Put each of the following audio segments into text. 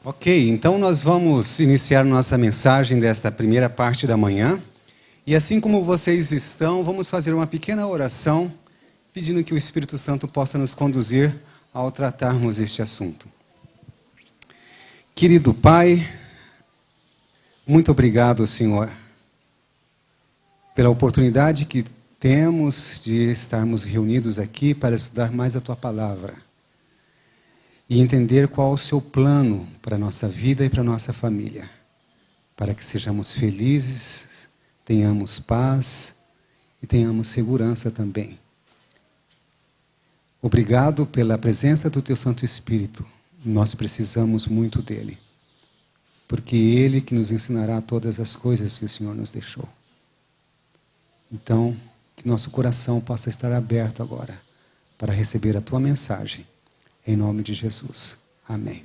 Ok, então nós vamos iniciar nossa mensagem desta primeira parte da manhã. E assim como vocês estão, vamos fazer uma pequena oração, pedindo que o Espírito Santo possa nos conduzir ao tratarmos este assunto. Querido Pai, muito obrigado, Senhor, pela oportunidade que temos de estarmos reunidos aqui para estudar mais a Tua Palavra e entender qual é o Seu plano para a nossa vida e para a nossa família, para que sejamos felizes, tenhamos paz e tenhamos segurança também. Obrigado pela presença do Teu Santo Espírito. Nós precisamos muito dele, porque ele que nos ensinará todas as coisas que o Senhor nos deixou. Então, que nosso coração possa estar aberto agora para receber a Tua mensagem. Em nome de Jesus. Amém.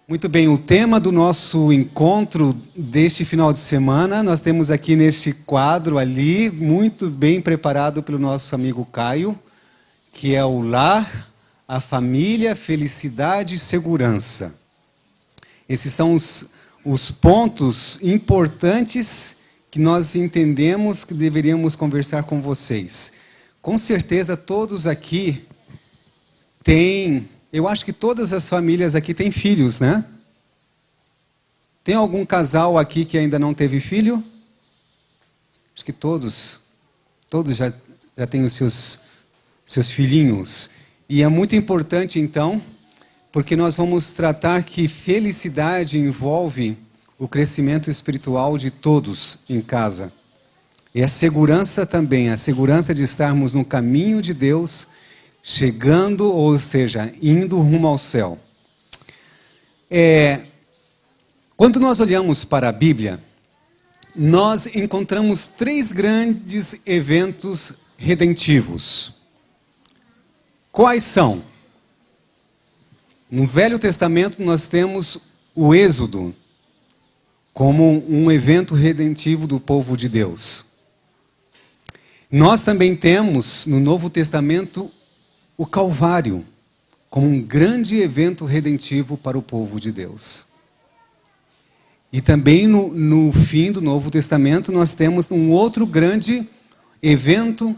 Muito bem, o tema do nosso encontro deste final de semana, nós temos aqui neste quadro ali, muito bem preparado pelo nosso amigo Caio, que é o lar, a família, felicidade e segurança. Esses são os pontos importantes que nós entendemos que deveríamos conversar com vocês. Com certeza todos aqui eu acho que todas as famílias aqui têm filhos, né? Tem algum casal aqui que ainda não teve filho? Acho que todos já têm os seus filhinhos. E é muito importante, então, porque nós vamos tratar que felicidade envolve o crescimento espiritual de todos em casa. E a segurança também, a segurança de estarmos no caminho de Deus, chegando, ou seja, indo rumo ao céu. Quando nós olhamos para a Bíblia, nós encontramos 3 grandes eventos redentivos. Quais são? No Velho Testamento nós temos o Êxodo como um evento redentivo do povo de Deus. Nós também temos no Novo Testamento o Calvário, como um grande evento redentivo para o povo de Deus. E também no fim do Novo Testamento nós temos um outro grande evento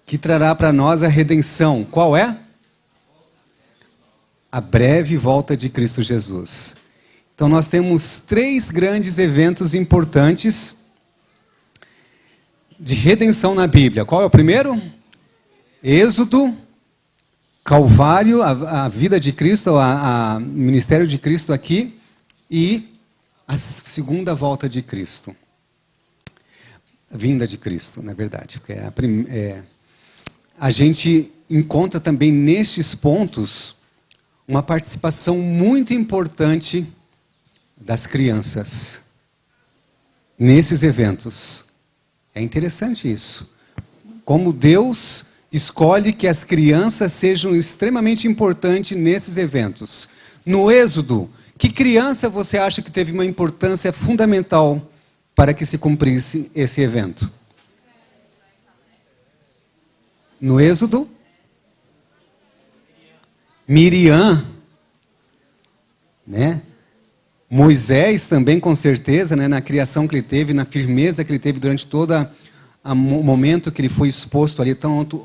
que trará para nós a redenção. Qual é? A breve volta de Cristo Jesus. Então nós temos 3 grandes eventos importantes de redenção na Bíblia. Qual é o primeiro? Êxodo, Calvário, a vida de Cristo, o ministério de Cristo aqui, e a segunda volta de Cristo. Vinda de Cristo, na verdade. Porque a gente encontra também nestes pontos uma participação muito importante das crianças nesses eventos. É interessante isso. Como Deus escolhe que as crianças sejam extremamente importantes nesses eventos. No Êxodo, que criança você acha que teve uma importância fundamental para que se cumprisse esse evento? No Êxodo? Miriam, né? Moisés também, com certeza, né? Na criação que ele teve, na firmeza que ele teve durante toda o momento que ele foi exposto ali,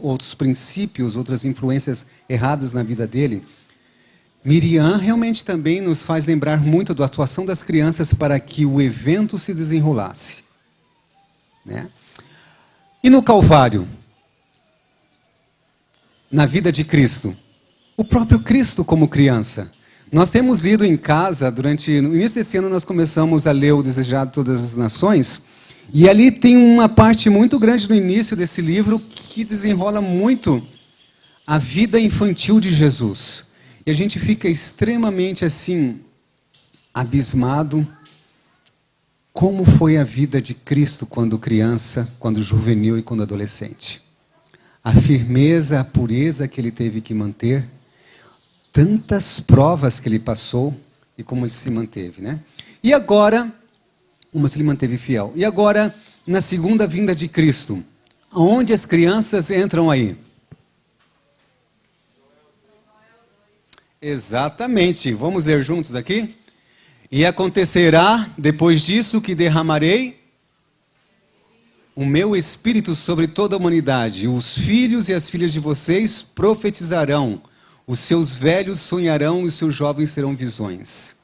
outros princípios, outras influências erradas na vida dele. Miriam realmente também nos faz lembrar muito da atuação das crianças para que o evento se desenrolasse, né? E no Calvário, na vida de Cristo, o próprio Cristo como criança. Nós temos lido em casa, no início desse ano nós começamos a ler o Desejado de Todas as Nações, e ali tem uma parte muito grande no início desse livro que desenrola muito a vida infantil de Jesus. E a gente fica extremamente assim, abismado, como foi a vida de Cristo quando criança, quando juvenil e quando adolescente. A firmeza, a pureza que ele teve que manter, tantas provas que ele passou e como ele se manteve, né? E agora, como se ele manteve fiel. E agora, na segunda vinda de Cristo, onde as crianças entram aí? Exatamente. Vamos ler juntos aqui? E acontecerá depois disso que derramarei o meu espírito sobre toda a humanidade. Os filhos e as filhas de vocês profetizarão. Os seus velhos sonharão e os seus jovens terão visões.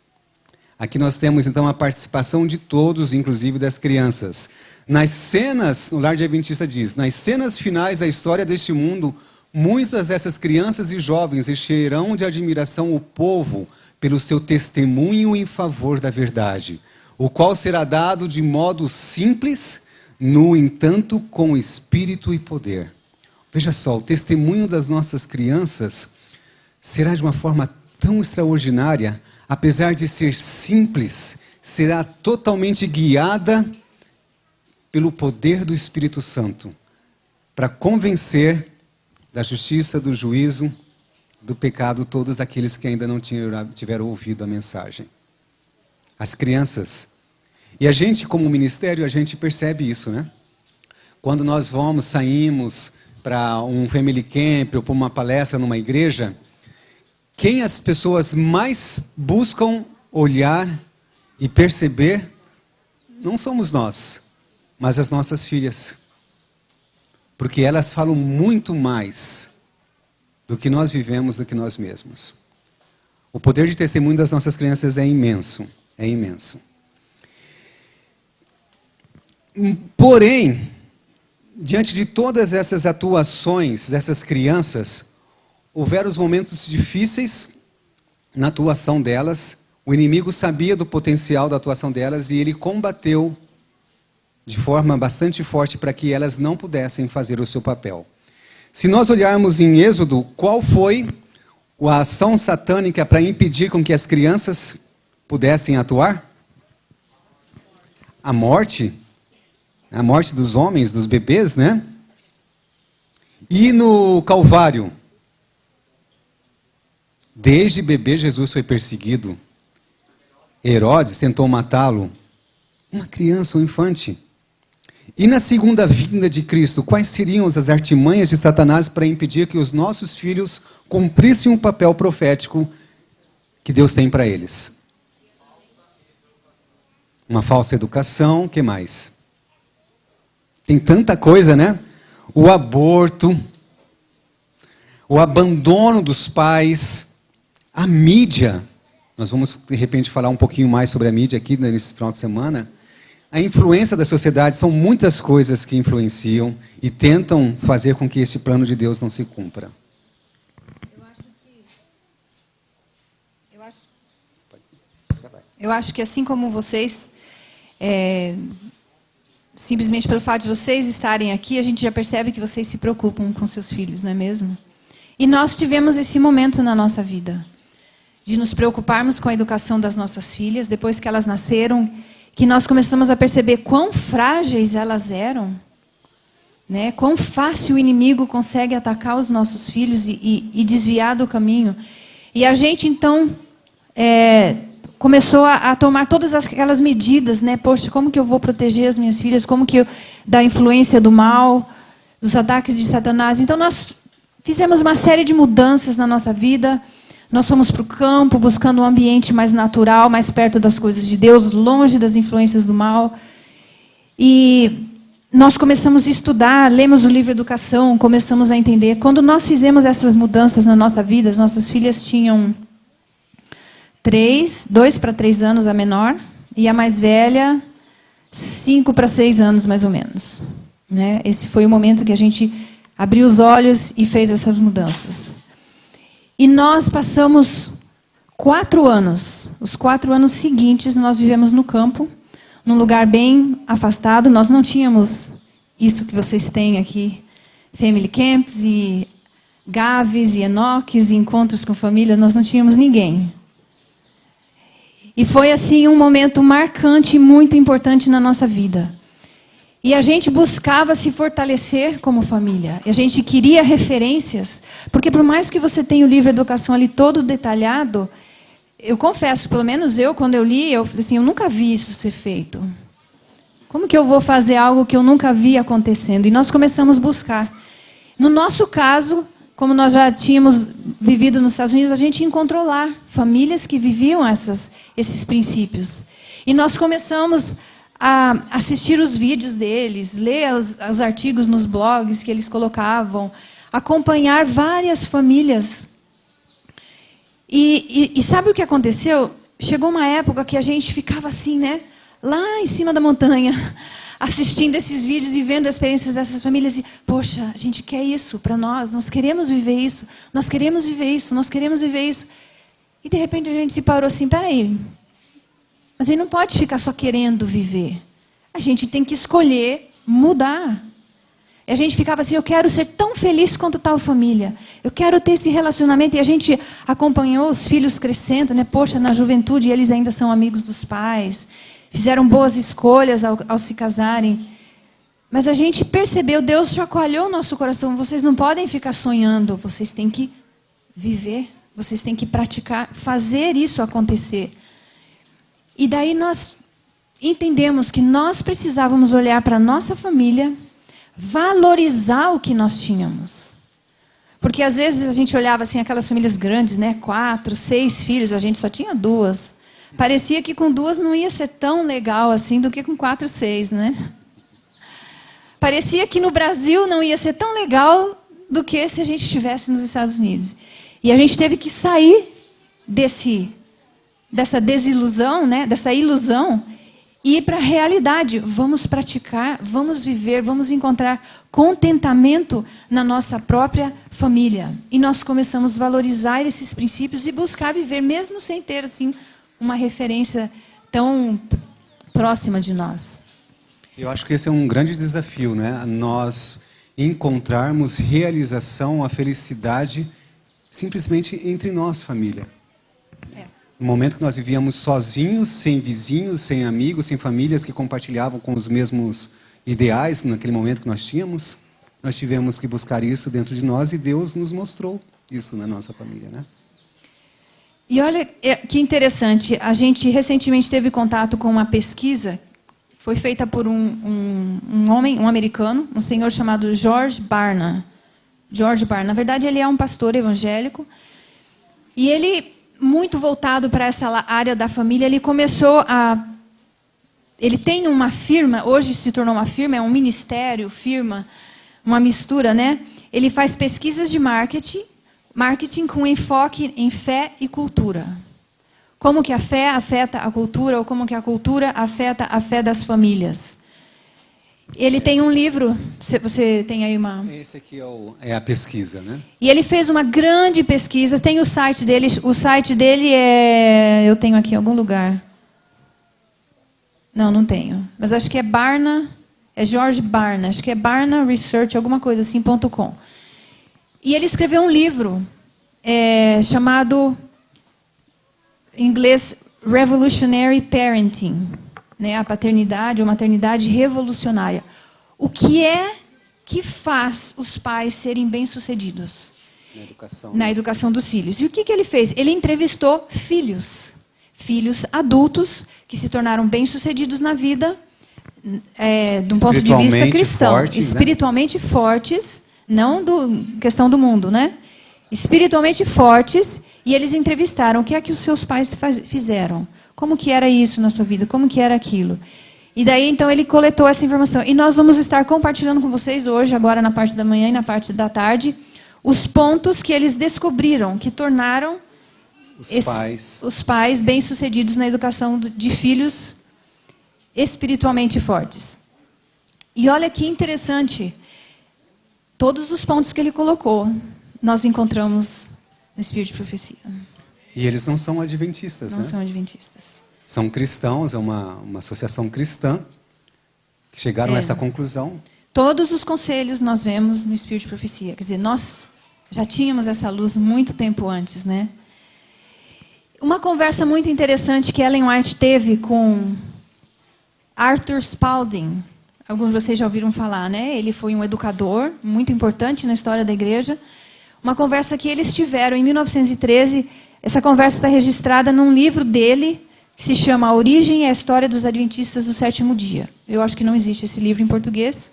Aqui nós temos então a participação de todos, inclusive das crianças. Nas cenas, o Lar de Adventista diz, nas cenas finais da história deste mundo, muitas dessas crianças e jovens encherão de admiração o povo pelo seu testemunho em favor da verdade, o qual será dado de modo simples, no entanto com espírito e poder. Veja só, o testemunho das nossas crianças será de uma forma tão extraordinária, apesar de ser simples, será totalmente guiada pelo poder do Espírito Santo, para convencer da justiça, do juízo, do pecado, todos aqueles que ainda não tiveram ouvido a mensagem. As crianças. E a gente, como ministério, a gente percebe isso, né? Quando nós saímos para um family camp ou para uma palestra numa igreja, quem as pessoas mais buscam olhar e perceber não somos nós, mas as nossas filhas. Porque elas falam muito mais do que nós vivemos do que nós mesmos. O poder de testemunho das nossas crianças é imenso, é imenso. Porém, diante de todas essas atuações dessas crianças, houveram os momentos difíceis na atuação delas. O inimigo sabia do potencial da atuação delas e ele combateu de forma bastante forte para que elas não pudessem fazer o seu papel. Se nós olharmos em Êxodo, qual foi a ação satânica para impedir com que as crianças pudessem atuar? A morte dos homens, dos bebês, né? E no Calvário, desde bebê Jesus foi perseguido. Herodes tentou matá-lo. Uma criança, um infante. E na segunda vinda de Cristo, quais seriam as artimanhas de Satanás para impedir que os nossos filhos cumprissem um papel profético que Deus tem para eles? Uma falsa educação, o que mais? Tem tanta coisa, né? O aborto, o abandono dos pais, a mídia. Nós vamos, de repente, falar um pouquinho mais sobre a mídia aqui nesse final de semana. A influência da sociedade, são muitas coisas que influenciam e tentam fazer com que este plano de Deus não se cumpra. Eu acho que assim como vocês, simplesmente pelo fato de vocês estarem aqui, a gente já percebe que vocês se preocupam com seus filhos, não é mesmo? E nós tivemos esse momento na nossa vida, de nos preocuparmos com a educação das nossas filhas, depois que elas nasceram, que nós começamos a perceber quão frágeis elas eram, né? Quão fácil o inimigo consegue atacar os nossos filhos e desviar do caminho. E a gente, então, começou a tomar todas aquelas medidas, né? Poxa, como que eu vou proteger as minhas filhas? Como que da influência do mal, dos ataques de Satanás? Então, nós fizemos uma série de mudanças na nossa vida. Nós fomos para o campo, buscando um ambiente mais natural, mais perto das coisas de Deus, longe das influências do mal. E nós começamos a estudar, lemos o livro Educação, começamos a entender. Quando nós fizemos essas mudanças na nossa vida, as nossas filhas tinham 2 para 3 anos, a menor, e a mais velha, 5 para 6 anos, mais ou menos. Né? Esse foi o momento que a gente abriu os olhos e fez essas mudanças. E nós passamos 4 anos. Os 4 anos seguintes, nós vivemos no campo, num lugar bem afastado. Nós não tínhamos isso que vocês têm aqui, family camps e gaves e enoques e encontros com família. Nós não tínhamos ninguém. E foi assim um momento marcante e muito importante na nossa vida. E a gente buscava se fortalecer como família. E a gente queria referências, porque por mais que você tenha o livro Educação ali todo detalhado, eu confesso, pelo menos eu, quando eu li, eu falei assim, eu nunca vi isso ser feito. Como que eu vou fazer algo que eu nunca vi acontecendo? E nós começamos a buscar. No nosso caso, como nós já tínhamos vivido nos Estados Unidos, a gente encontrou lá famílias que viviam esses princípios. E nós começamos a assistir os vídeos deles, ler os artigos nos blogs que eles colocavam, acompanhar várias famílias. E sabe o que aconteceu? Chegou uma época que a gente ficava assim, né? Lá em cima da montanha, assistindo esses vídeos e vendo as experiências dessas famílias. E, poxa, a gente quer isso para nós queremos viver isso, nós queremos viver isso, nós queremos viver isso. E, de repente, a gente se parou assim, peraí, mas a gente não pode ficar só querendo viver. A gente tem que escolher mudar. E a gente ficava assim, eu quero ser tão feliz quanto tal família. Eu quero ter esse relacionamento. E a gente acompanhou os filhos crescendo, né? Poxa, na juventude eles ainda são amigos dos pais. Fizeram boas escolhas ao se casarem. Mas a gente percebeu, Deus chacoalhou o nosso coração. Vocês não podem ficar sonhando, vocês têm que viver. Vocês têm que praticar, fazer isso acontecer. E daí nós entendemos que nós precisávamos olhar para a nossa família, valorizar o que nós tínhamos. Porque às vezes a gente olhava assim, aquelas famílias grandes, né? 4, 6 filhos, a gente só tinha 2. Parecia que com 2 não ia ser tão legal assim do que com 4, 6, né? Parecia que no Brasil não ia ser tão legal do que se a gente estivesse nos Estados Unidos. E a gente teve que sair dessa desilusão, né? Dessa ilusão, e ir para a realidade. Vamos praticar, vamos viver, vamos encontrar contentamento na nossa própria família. E nós começamos a valorizar esses princípios e buscar viver, mesmo sem ter assim, uma referência tão próxima de nós. Eu acho que esse é um grande desafio, né? Nós encontrarmos realização, a felicidade, simplesmente entre nós, família. No momento que nós vivíamos sozinhos, sem vizinhos, sem amigos, sem famílias que compartilhavam com os mesmos ideais, naquele momento que nós tínhamos, nós tivemos que buscar isso dentro de nós e Deus nos mostrou isso na nossa família, né? E olha que interessante, a gente recentemente teve contato com uma pesquisa, foi feita por um homem, um americano, um senhor chamado George Barna. George Barna, na verdade ele é um pastor evangélico, e ele, muito voltado para essa área da família, ele tem uma firma, hoje se tornou uma firma, é um ministério, firma, uma mistura, né? Ele faz pesquisas de marketing com enfoque em fé e cultura. Como que a fé afeta a cultura, ou como que a cultura afeta a fé das famílias. Ele tem um livro, você tem aí uma... Esse aqui é a pesquisa, né? E ele fez uma grande pesquisa, tem o site dele eu tenho aqui em algum lugar. Não tenho. Mas acho que é Barna, é George Barna, acho que é Barna Research, alguma coisa assim, .com. E ele escreveu um livro chamado, em inglês, Revolutionary Parenting, né? A paternidade ou maternidade revolucionária. O que é que faz os pais serem bem-sucedidos na educação dos filhos? E o que ele fez? Ele entrevistou filhos adultos que se tornaram bem-sucedidos na vida, de um ponto de vista cristão, fortes, espiritualmente fortes, não questão do mundo, né? Espiritualmente fortes, e eles entrevistaram o que é que os seus pais fizeram. Como que era isso na sua vida? Como que era aquilo? E daí, então, ele coletou essa informação. E nós vamos estar compartilhando com vocês hoje, agora na parte da manhã e na parte da tarde, os pontos que eles descobriram, que tornaram os pais bem-sucedidos na educação de filhos espiritualmente fortes. E olha que interessante, todos os pontos que ele colocou, nós encontramos no Espírito de Profecia. E eles não são adventistas, né? Não são adventistas. São cristãos, é uma associação cristã que chegaram a essa conclusão. Todos os conselhos nós vemos no Espírito de Profecia. Quer dizer, nós já tínhamos essa luz muito tempo antes, né? Uma conversa muito interessante que Ellen White teve com Arthur Spalding. Alguns de vocês já ouviram falar, né? Ele foi um educador muito importante na história da igreja. Uma conversa que eles tiveram em 1913. Essa conversa está registrada num livro dele, que se chama A Origem e a História dos Adventistas do Sétimo Dia. Eu acho que não existe esse livro em português,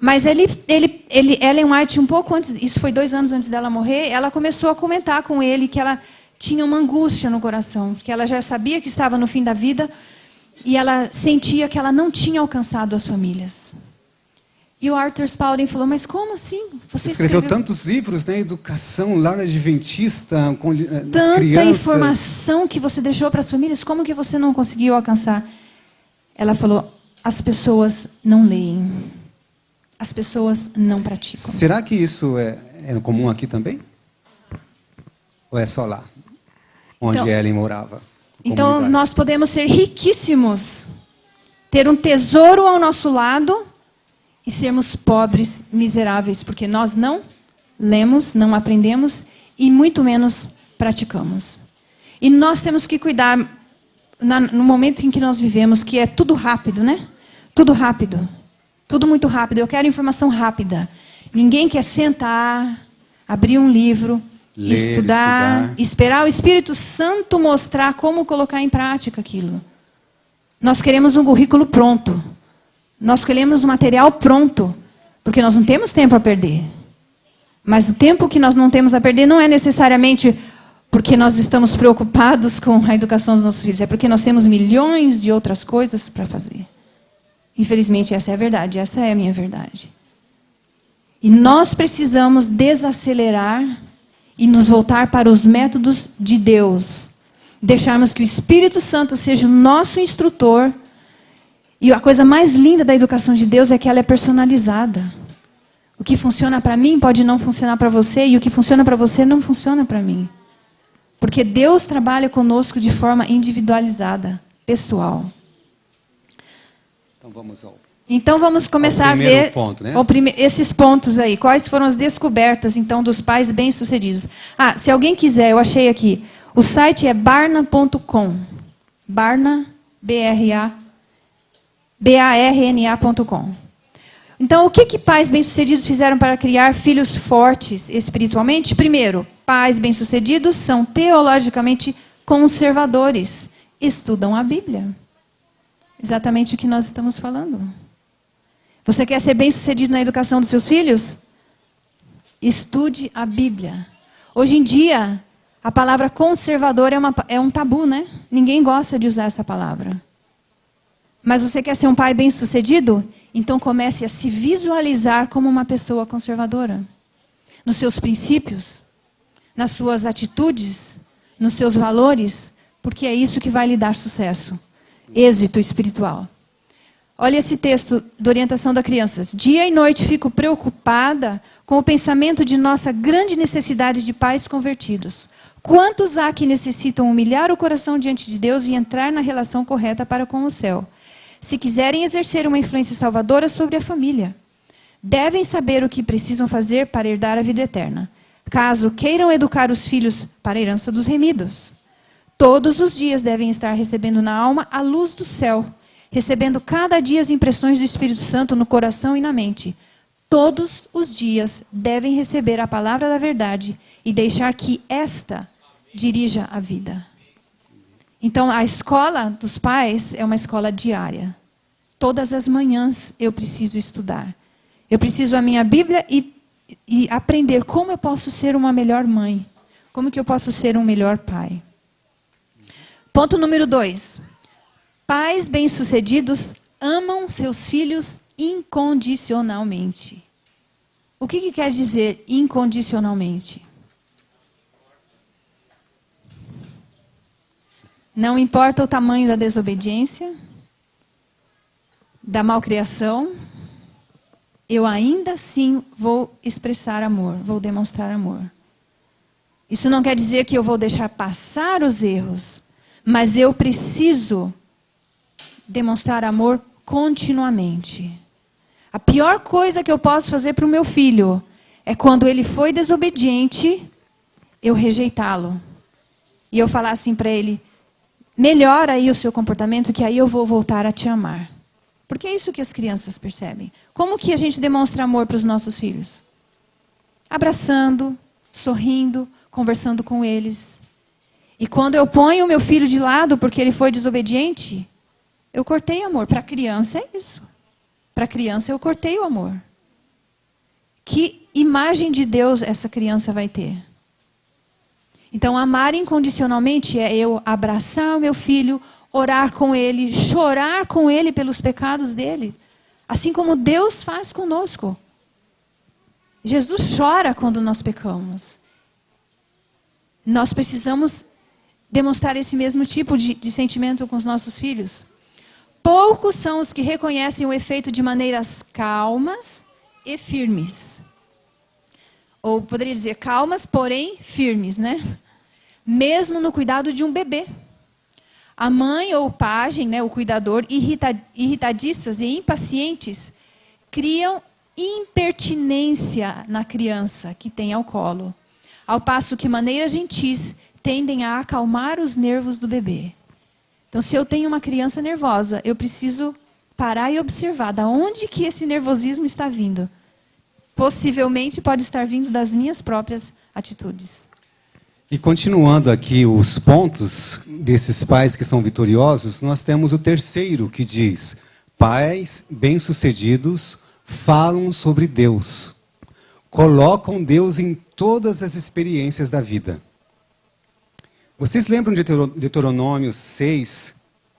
Mas Ellen White, um pouco antes, isso foi 2 anos antes dela morrer, ela começou a comentar com ele que ela tinha uma angústia no coração, que ela já sabia que estava no fim da vida e ela sentia que ela não tinha alcançado as famílias. E o Arthur Spalding falou, mas como assim? Você escreveu tantos livros, né? Educação, lar adventista, com das tanta crianças. informação que você deixou para as famílias, como que você não conseguiu alcançar? Ela falou, as pessoas não leem. As pessoas não praticam. Será que isso é comum aqui também? Ou é só lá, onde Ellen morava? Então, nós podemos ser riquíssimos, ter um tesouro ao nosso lado e sermos pobres, miseráveis, porque nós não lemos, não aprendemos e muito menos praticamos. E nós temos que cuidar, no momento em que nós vivemos, que é tudo rápido, né? Tudo rápido. Tudo muito rápido. Eu quero informação rápida. Ninguém quer sentar, abrir um livro, ler, estudar, esperar o Espírito Santo mostrar como colocar em prática aquilo. Nós queremos um currículo pronto. Nós queremos um material pronto, porque nós não temos tempo a perder. Mas o tempo que nós não temos a perder não é necessariamente porque nós estamos preocupados com a educação dos nossos filhos, é porque nós temos milhões de outras coisas para fazer. Infelizmente, essa é a verdade, essa é a minha verdade. E nós precisamos desacelerar e nos voltar para os métodos de Deus. Deixarmos que o Espírito Santo seja o nosso instrutor. E a coisa mais linda da educação de Deus é que ela é personalizada. O que funciona para mim pode não funcionar para você, e o que funciona para você não funciona para mim. Porque Deus trabalha conosco de forma individualizada, pessoal. Então vamos começar a ver ponto, né? esses pontos aí. Quais foram as descobertas, então, dos pais bem-sucedidos? Se alguém quiser, eu achei aqui. O site é barna.com. Barna, barna.com. Então, o que pais bem-sucedidos fizeram para criar filhos fortes espiritualmente? Primeiro, pais bem-sucedidos são teologicamente conservadores. Estudam a Bíblia. Exatamente o que nós estamos falando. Você quer ser bem-sucedido na educação dos seus filhos? Estude a Bíblia. Hoje em dia, a palavra conservador é um tabu, né? Ninguém gosta de usar essa palavra. Mas você quer ser um pai bem-sucedido? Então comece a se visualizar como uma pessoa conservadora. Nos seus princípios, nas suas atitudes, nos seus valores, porque é isso que vai lhe dar sucesso. Êxito espiritual. Olha esse texto de orientação das crianças. Dia e noite fico preocupada com o pensamento de nossa grande necessidade de pais convertidos. Quantos há que necessitam humilhar o coração diante de Deus e entrar na relação correta para com o céu? Se quiserem exercer uma influência salvadora sobre a família, devem saber o que precisam fazer para herdar a vida eterna. Caso queiram educar os filhos para a herança dos remidos. Todos os dias devem estar recebendo na alma a luz do céu, recebendo cada dia as impressões do Espírito Santo no coração e na mente. Todos os dias devem receber a palavra da verdade e deixar que esta dirija a vida. Então, a escola dos pais é uma escola diária. Todas as manhãs eu preciso estudar. Eu preciso a minha Bíblia e aprender como eu posso ser uma melhor mãe. Como que eu posso ser um melhor pai. Ponto número 2. Pais bem-sucedidos amam seus filhos incondicionalmente. O que quer dizer incondicionalmente? Não importa o tamanho da desobediência, da malcriação, eu ainda assim vou expressar amor, vou demonstrar amor. Isso não quer dizer que eu vou deixar passar os erros, mas eu preciso demonstrar amor continuamente. A pior coisa que eu posso fazer para o meu filho é quando ele foi desobediente, eu rejeitá-lo. E eu falar assim para ele, melhora aí o seu comportamento, que aí eu vou voltar a te amar. Porque é isso que as crianças percebem. Como que a gente demonstra amor para os nossos filhos? Abraçando, sorrindo, conversando com eles. E quando eu ponho o meu filho de lado porque ele foi desobediente, eu cortei amor. Para a criança é isso. Para a criança eu cortei o amor. que imagem de Deus essa criança vai ter? Então, amar incondicionalmente é eu abraçar o meu filho, orar com ele, chorar com ele pelos pecados dele. Assim como Deus faz conosco. Jesus chora quando nós pecamos. Nós precisamos demonstrar esse mesmo tipo de sentimento com os nossos filhos. Poucos são os que reconhecem o efeito de maneiras calmas e firmes. Ou poderia dizer calmas, porém firmes, né? Mesmo no cuidado de um bebê. A mãe ou o pajem, né, o cuidador, irritadiças e impacientes, criam impertinência na criança que tem ao colo. Ao passo que maneiras gentis tendem a acalmar os nervos do bebê. Então, se eu tenho uma criança nervosa, eu preciso parar e observar de onde que esse nervosismo está vindo. Possivelmente pode estar vindo das minhas próprias atitudes. E continuando aqui os pontos desses pais que são vitoriosos, nós temos o terceiro que diz: pais bem-sucedidos falam sobre Deus, colocam Deus em todas as experiências da vida. Vocês lembram de Deuteronômio 6,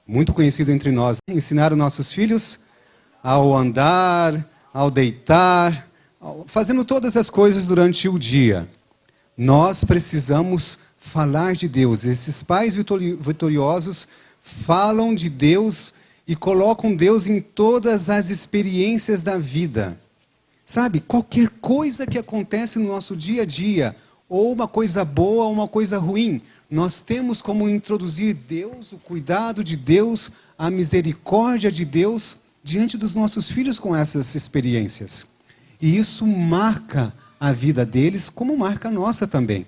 muito conhecido entre nós? Ensinar os nossos filhos ao andar, ao deitar, fazendo todas as coisas durante o dia. Nós precisamos falar de Deus. Esses pais vitoriosos falam de Deus e colocam Deus em todas as experiências da vida. Sabe, qualquer coisa que acontece no nosso dia a dia, ou uma coisa boa ou uma coisa ruim, nós temos como introduzir Deus, o cuidado de Deus, a misericórdia de Deus diante dos nossos filhos com essas experiências. E isso marca a vida deles, como marca a nossa também.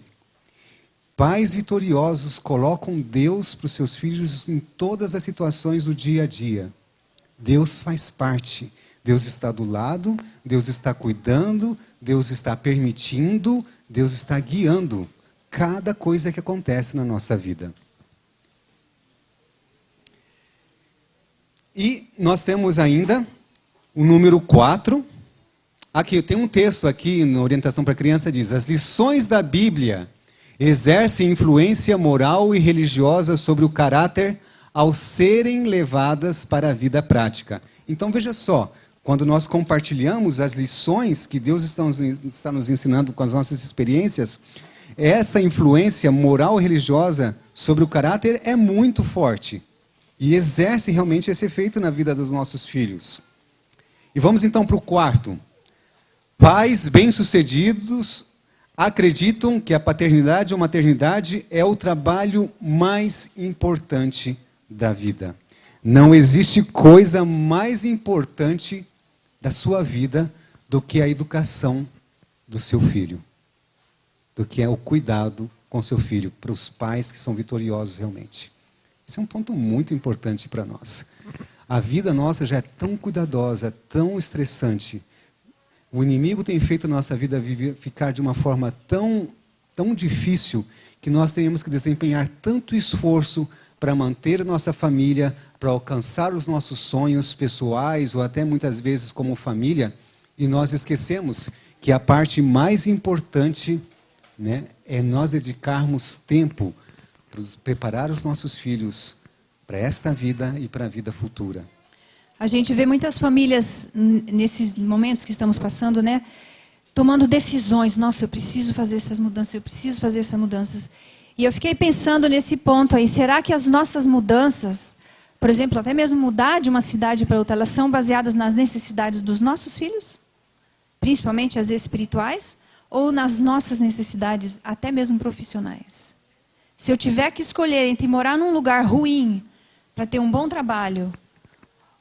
Pais vitoriosos colocam Deus para os seus filhos em todas as situações do dia a dia. Deus faz parte. Deus está do lado, Deus está cuidando, Deus está permitindo, Deus está guiando cada coisa que acontece na nossa vida. E nós temos ainda o número 4. Aqui, tem um texto aqui na orientação para a criança, diz: as lições da Bíblia exercem influência moral e religiosa sobre o caráter ao serem levadas para a vida prática. Então veja só, quando nós compartilhamos as lições que Deus está nos ensinando com as nossas experiências, essa influência moral e religiosa sobre o caráter é muito forte e exerce realmente esse efeito na vida dos nossos filhos. E vamos então para o 4. Pais bem-sucedidos acreditam que a paternidade ou maternidade é o trabalho mais importante da vida. Não existe coisa mais importante da sua vida do que a educação do seu filho, do que é o cuidado com seu filho, para os pais que são vitoriosos realmente. Esse é um ponto muito importante para nós. A vida nossa já é tão cuidadosa, tão estressante. O inimigo tem feito a nossa vida ficar de uma forma tão difícil que nós temos que desempenhar tanto esforço para manter a nossa família, para alcançar os nossos sonhos pessoais ou até muitas vezes como família, e nós esquecemos que a parte mais importante, né, é nós dedicarmos tempo para preparar os nossos filhos para esta vida e para a vida futura. A gente vê muitas famílias, nesses momentos que estamos passando, né, tomando decisões. Nossa, eu preciso fazer essas mudanças, eu preciso fazer essas mudanças. E eu fiquei pensando nesse ponto aí, será que as nossas mudanças, por exemplo, até mesmo mudar de uma cidade para outra, elas são baseadas nas necessidades dos nossos filhos? Principalmente as espirituais? Ou nas nossas necessidades, até mesmo profissionais? Se eu tiver que escolher entre morar num lugar ruim para ter um bom trabalho,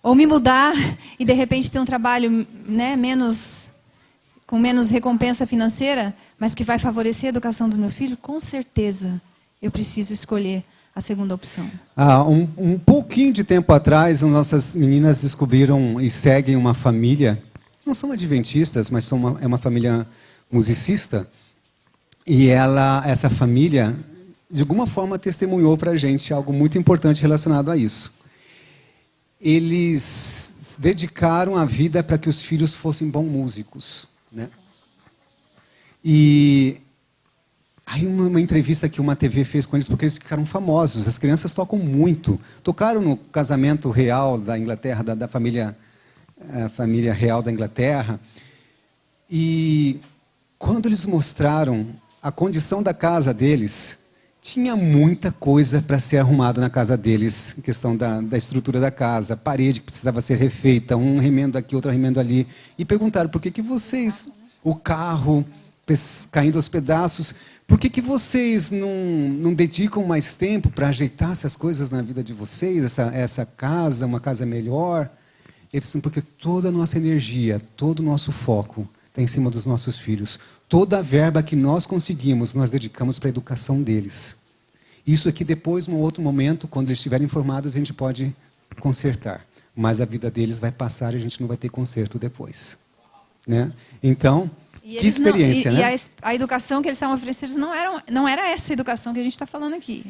ou me mudar e, de repente, ter um trabalho, né, com menos recompensa financeira, mas que vai favorecer a educação do meu filho, com certeza eu preciso escolher a segunda opção. Um pouquinho de tempo atrás, as nossas meninas descobriram e seguem uma família, não são adventistas, mas é uma família musicista, e essa família, de alguma forma, testemunhou para a gente algo muito importante relacionado a isso. Eles dedicaram a vida para que os filhos fossem bons músicos, né? E aí uma entrevista que uma TV fez com eles, porque eles ficaram famosos, as crianças tocam muito. Tocaram no casamento real da Inglaterra, da família real da Inglaterra. E quando eles mostraram a condição da casa deles, tinha muita coisa para ser arrumada na casa deles, em questão da estrutura da casa, parede que precisava ser refeita, um remendo aqui, outro remendo ali. E perguntaram, por que vocês, o carro caindo aos pedaços, por que vocês não dedicam mais tempo para ajeitar essas coisas na vida de vocês, essa casa, uma casa melhor? Eles disseram, porque toda a nossa energia, todo o nosso foco está em cima dos nossos filhos. Toda a verba que nós conseguimos, nós dedicamos para a educação deles. Isso aqui depois, num outro momento, quando eles estiverem formados, a gente pode consertar. Mas a vida deles vai passar e a gente não vai ter conserto depois. Né? Então, que experiência, né? E a educação que eles estavam oferecendo não era essa educação que a gente está falando aqui.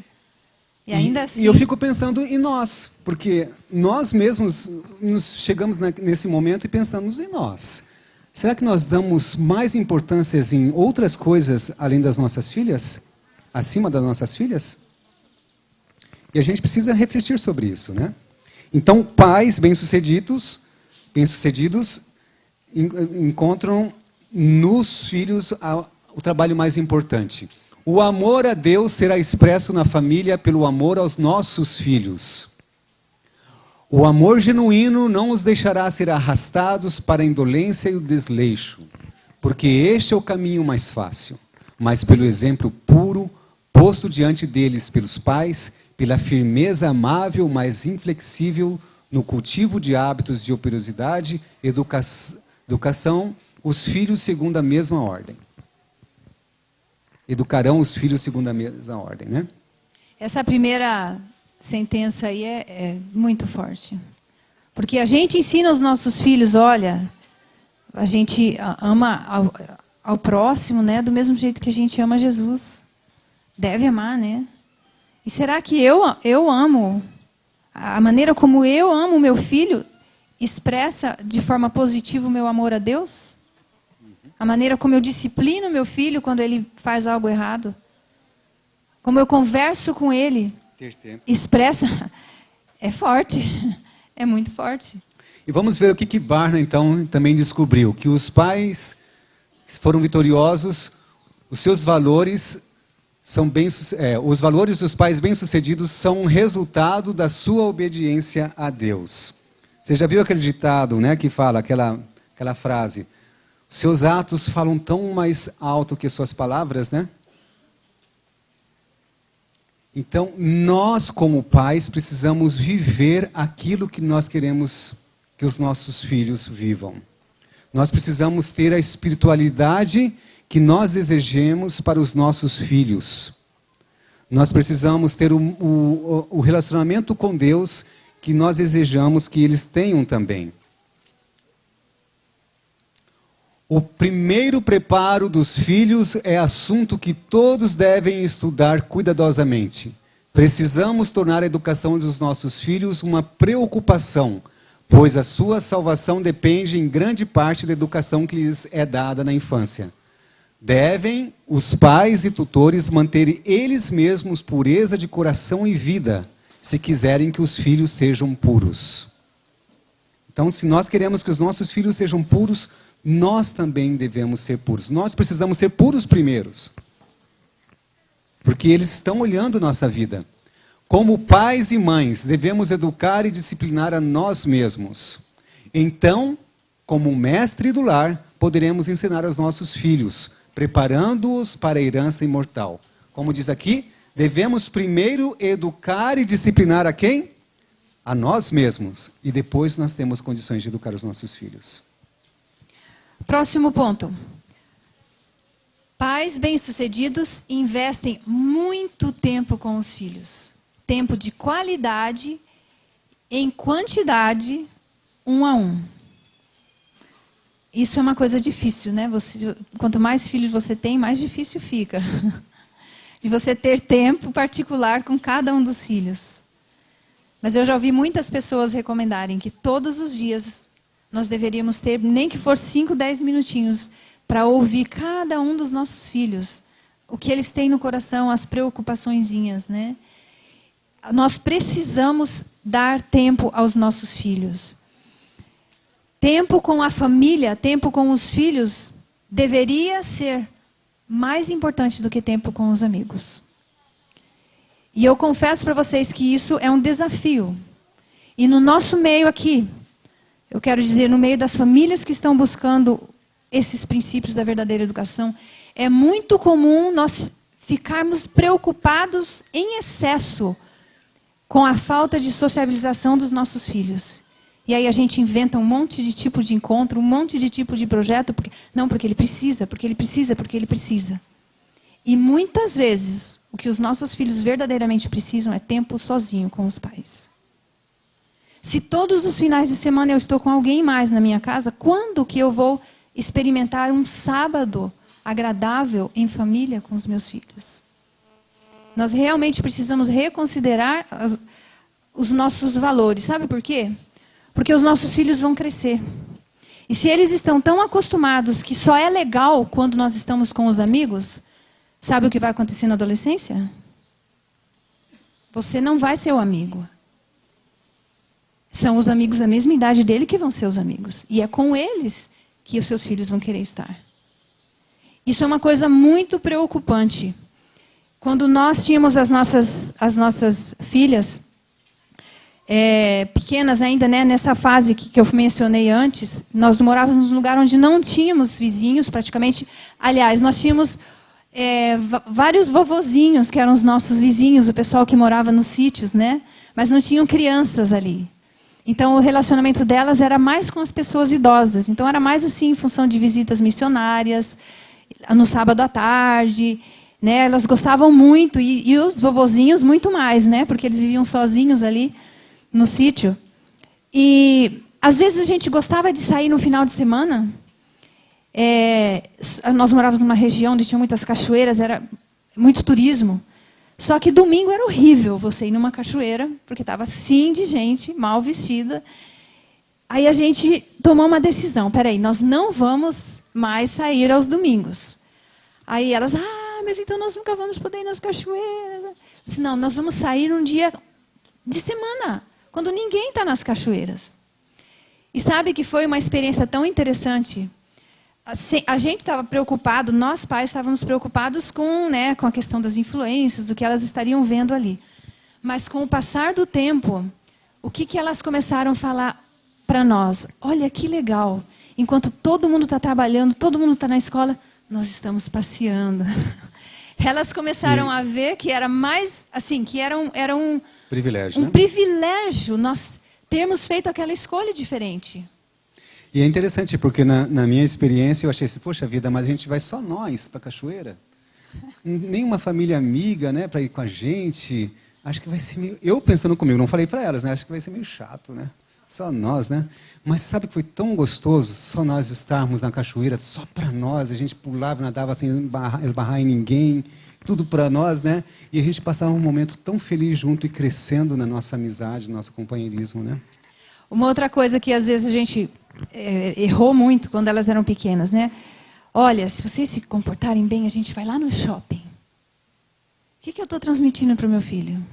E ainda assim... E eu fico pensando em nós, porque nós mesmos nos chegamos nesse momento e pensamos em nós. Será que nós damos mais importância em outras coisas além das nossas filhas? Acima das nossas filhas? E a gente precisa refletir sobre isso, né? Então, pais bem-sucedidos encontram nos filhos o trabalho mais importante. O amor a Deus será expresso na família pelo amor aos nossos filhos. O amor genuíno não os deixará ser arrastados para a indolência e o desleixo, porque este é o caminho mais fácil, mas pelo exemplo puro, posto diante deles pelos pais, pela firmeza amável, mas inflexível, no cultivo de hábitos de operosidade, educação, os filhos segundo a mesma ordem. Educarão os filhos segundo a mesma ordem, né? Essa primeira sentença aí é muito forte. Porque a gente ensina os nossos filhos, olha, a gente ama ao próximo, né, do mesmo jeito que a gente ama Jesus. Deve amar, né? E será que eu amo, a maneira como eu amo o meu filho, expressa de forma positiva o meu amor a Deus? A maneira como eu disciplino meu filho quando ele faz algo errado? Como eu converso com ele? Expressa, é forte, é muito forte. E vamos ver o que Barna, então, também descobriu. Que os pais foram vitoriosos, os seus valores os valores dos pais bem-sucedidos são um resultado da sua obediência a Deus. Você já viu aquele ditado, né, que fala, aquela frase, seus atos falam tão mais alto que suas palavras, né? Então, nós como pais precisamos viver aquilo que nós queremos que os nossos filhos vivam. Nós precisamos ter a espiritualidade que nós desejemos para os nossos filhos. Nós precisamos ter o relacionamento com Deus que nós desejamos que eles tenham também. O primeiro preparo dos filhos é assunto que todos devem estudar cuidadosamente. Precisamos tornar a educação dos nossos filhos uma preocupação, pois a sua salvação depende em grande parte da educação que lhes é dada na infância. Devem os pais e tutores manter eles mesmos pureza de coração e vida, se quiserem que os filhos sejam puros. Então, se nós queremos que os nossos filhos sejam puros, nós também devemos ser puros. Nós precisamos ser puros primeiros. Porque eles estão olhando nossa vida. Como pais e mães, devemos educar e disciplinar a nós mesmos. Então, como mestre do lar, poderemos ensinar aos nossos filhos, preparando-os para a herança imortal. Como diz aqui, devemos primeiro educar e disciplinar a quem? A nós mesmos. E depois nós temos condições de educar os nossos filhos. Próximo ponto. Pais bem-sucedidos investem muito tempo com os filhos. Tempo de qualidade, em quantidade, 1 a 1. Isso é uma coisa difícil, né? Quanto mais filhos você tem, mais difícil fica. De você ter tempo particular com cada um dos filhos. Mas eu já ouvi muitas pessoas recomendarem que todos os dias nós deveríamos ter, nem que for 5, 10 minutinhos, para ouvir cada um dos nossos filhos, o que eles têm no coração, as preocupaçõezinhas, né? Nós precisamos dar tempo aos nossos filhos. Tempo com a família, tempo com os filhos, deveria ser mais importante do que tempo com os amigos. E eu confesso para vocês que isso é um desafio. E no nosso meio aqui, eu quero dizer, no meio das famílias que estão buscando esses princípios da verdadeira educação, é muito comum nós ficarmos preocupados em excesso com a falta de sociabilização dos nossos filhos. E aí a gente inventa um monte de tipo de encontro, um monte de tipo de projeto, porque ele precisa, porque ele precisa, porque ele precisa. E muitas vezes, o que os nossos filhos verdadeiramente precisam é tempo sozinho com os pais. Se todos os finais de semana eu estou com alguém mais na minha casa, quando que eu vou experimentar um sábado agradável em família com os meus filhos? Nós realmente precisamos reconsiderar os nossos valores. Sabe por quê? Porque os nossos filhos vão crescer. E se eles estão tão acostumados que só é legal quando nós estamos com os amigos, sabe o que vai acontecer na adolescência? Você não vai ser o amigo. São os amigos da mesma idade dele que vão ser os amigos. E é com eles que os seus filhos vão querer estar. Isso é uma coisa muito preocupante. Quando nós tínhamos as nossas filhas pequenas ainda, né, nessa fase que eu mencionei antes, nós morávamos num lugar onde não tínhamos vizinhos, praticamente. Aliás, nós tínhamos vários vovozinhos, que eram os nossos vizinhos, o pessoal que morava nos sítios, né? Mas não tinham crianças ali. Então, o relacionamento delas era mais com as pessoas idosas. Então, era mais assim, em função de visitas missionárias, no sábado à tarde, né? Elas gostavam muito, e os vovozinhos muito mais, né? Porque eles viviam sozinhos ali no sítio. E, às vezes, a gente gostava de sair no final de semana. Nós morávamos numa região onde tinha muitas cachoeiras, era muito turismo. Só que domingo era horrível você ir numa cachoeira, porque estava assim de gente, mal vestida. Aí a gente tomou uma decisão. Peraí, nós não vamos mais sair aos domingos. Aí elas, mas então nós nunca vamos poder ir nas cachoeiras. Eu disse, não, nós vamos sair um dia de semana, quando ninguém está nas cachoeiras. E sabe que foi uma experiência tão interessante. A gente estava preocupado, nós pais estávamos preocupados com a questão das influências, do que elas estariam vendo ali. Mas com o passar do tempo, o que elas começaram a falar para nós? Olha que legal, enquanto todo mundo está trabalhando, todo mundo está na escola, nós estamos passeando. Elas começaram a ver que era mais, assim, que era um privilégio, um privilégio nós termos feito aquela escolha diferente. E é interessante, porque na minha experiência eu achei assim, poxa vida, mas a gente vai só nós para a cachoeira? Nenhuma família amiga, né, para ir com a gente. Acho que vai ser meio... Eu pensando comigo, não falei para elas, né, acho que vai ser meio chato, né? Só nós, né? Mas sabe que foi tão gostoso só nós estarmos na cachoeira, só para nós, a gente pulava, nadava sem esbarrar em ninguém, tudo para nós, né? E a gente passava um momento tão feliz junto e crescendo na nossa amizade, no nosso companheirismo, né? Uma outra coisa que às vezes a gente errou muito quando elas eram pequenas, né? Olha, se vocês se comportarem bem, a gente vai lá no shopping. O que eu estou transmitindo para o meu filho?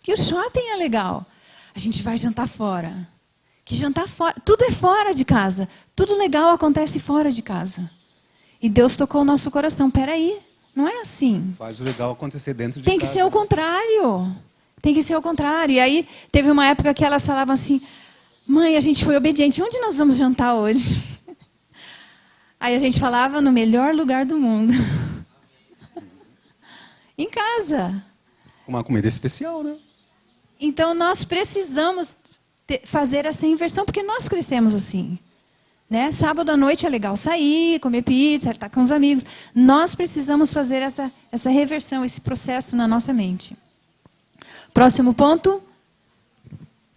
Que o shopping é legal. A gente vai jantar fora. Que jantar fora, tudo é fora de casa. Tudo legal acontece fora de casa. E Deus tocou o nosso coração. Peraí, não é assim. Faz o legal acontecer dentro de casa. Tem que casa. ser o contrário. Tem que ser o contrário. E aí, teve uma época que elas falavam assim, mãe, a gente foi obediente, onde nós vamos jantar hoje? Aí a gente falava, no melhor lugar do mundo. Em casa. Uma comida especial, né? Então, nós precisamos fazer essa inversão, porque nós crescemos assim. Né? Sábado à noite é legal sair, comer pizza, estar com os amigos. Nós precisamos fazer essa reversão, esse processo na nossa mente. Próximo ponto.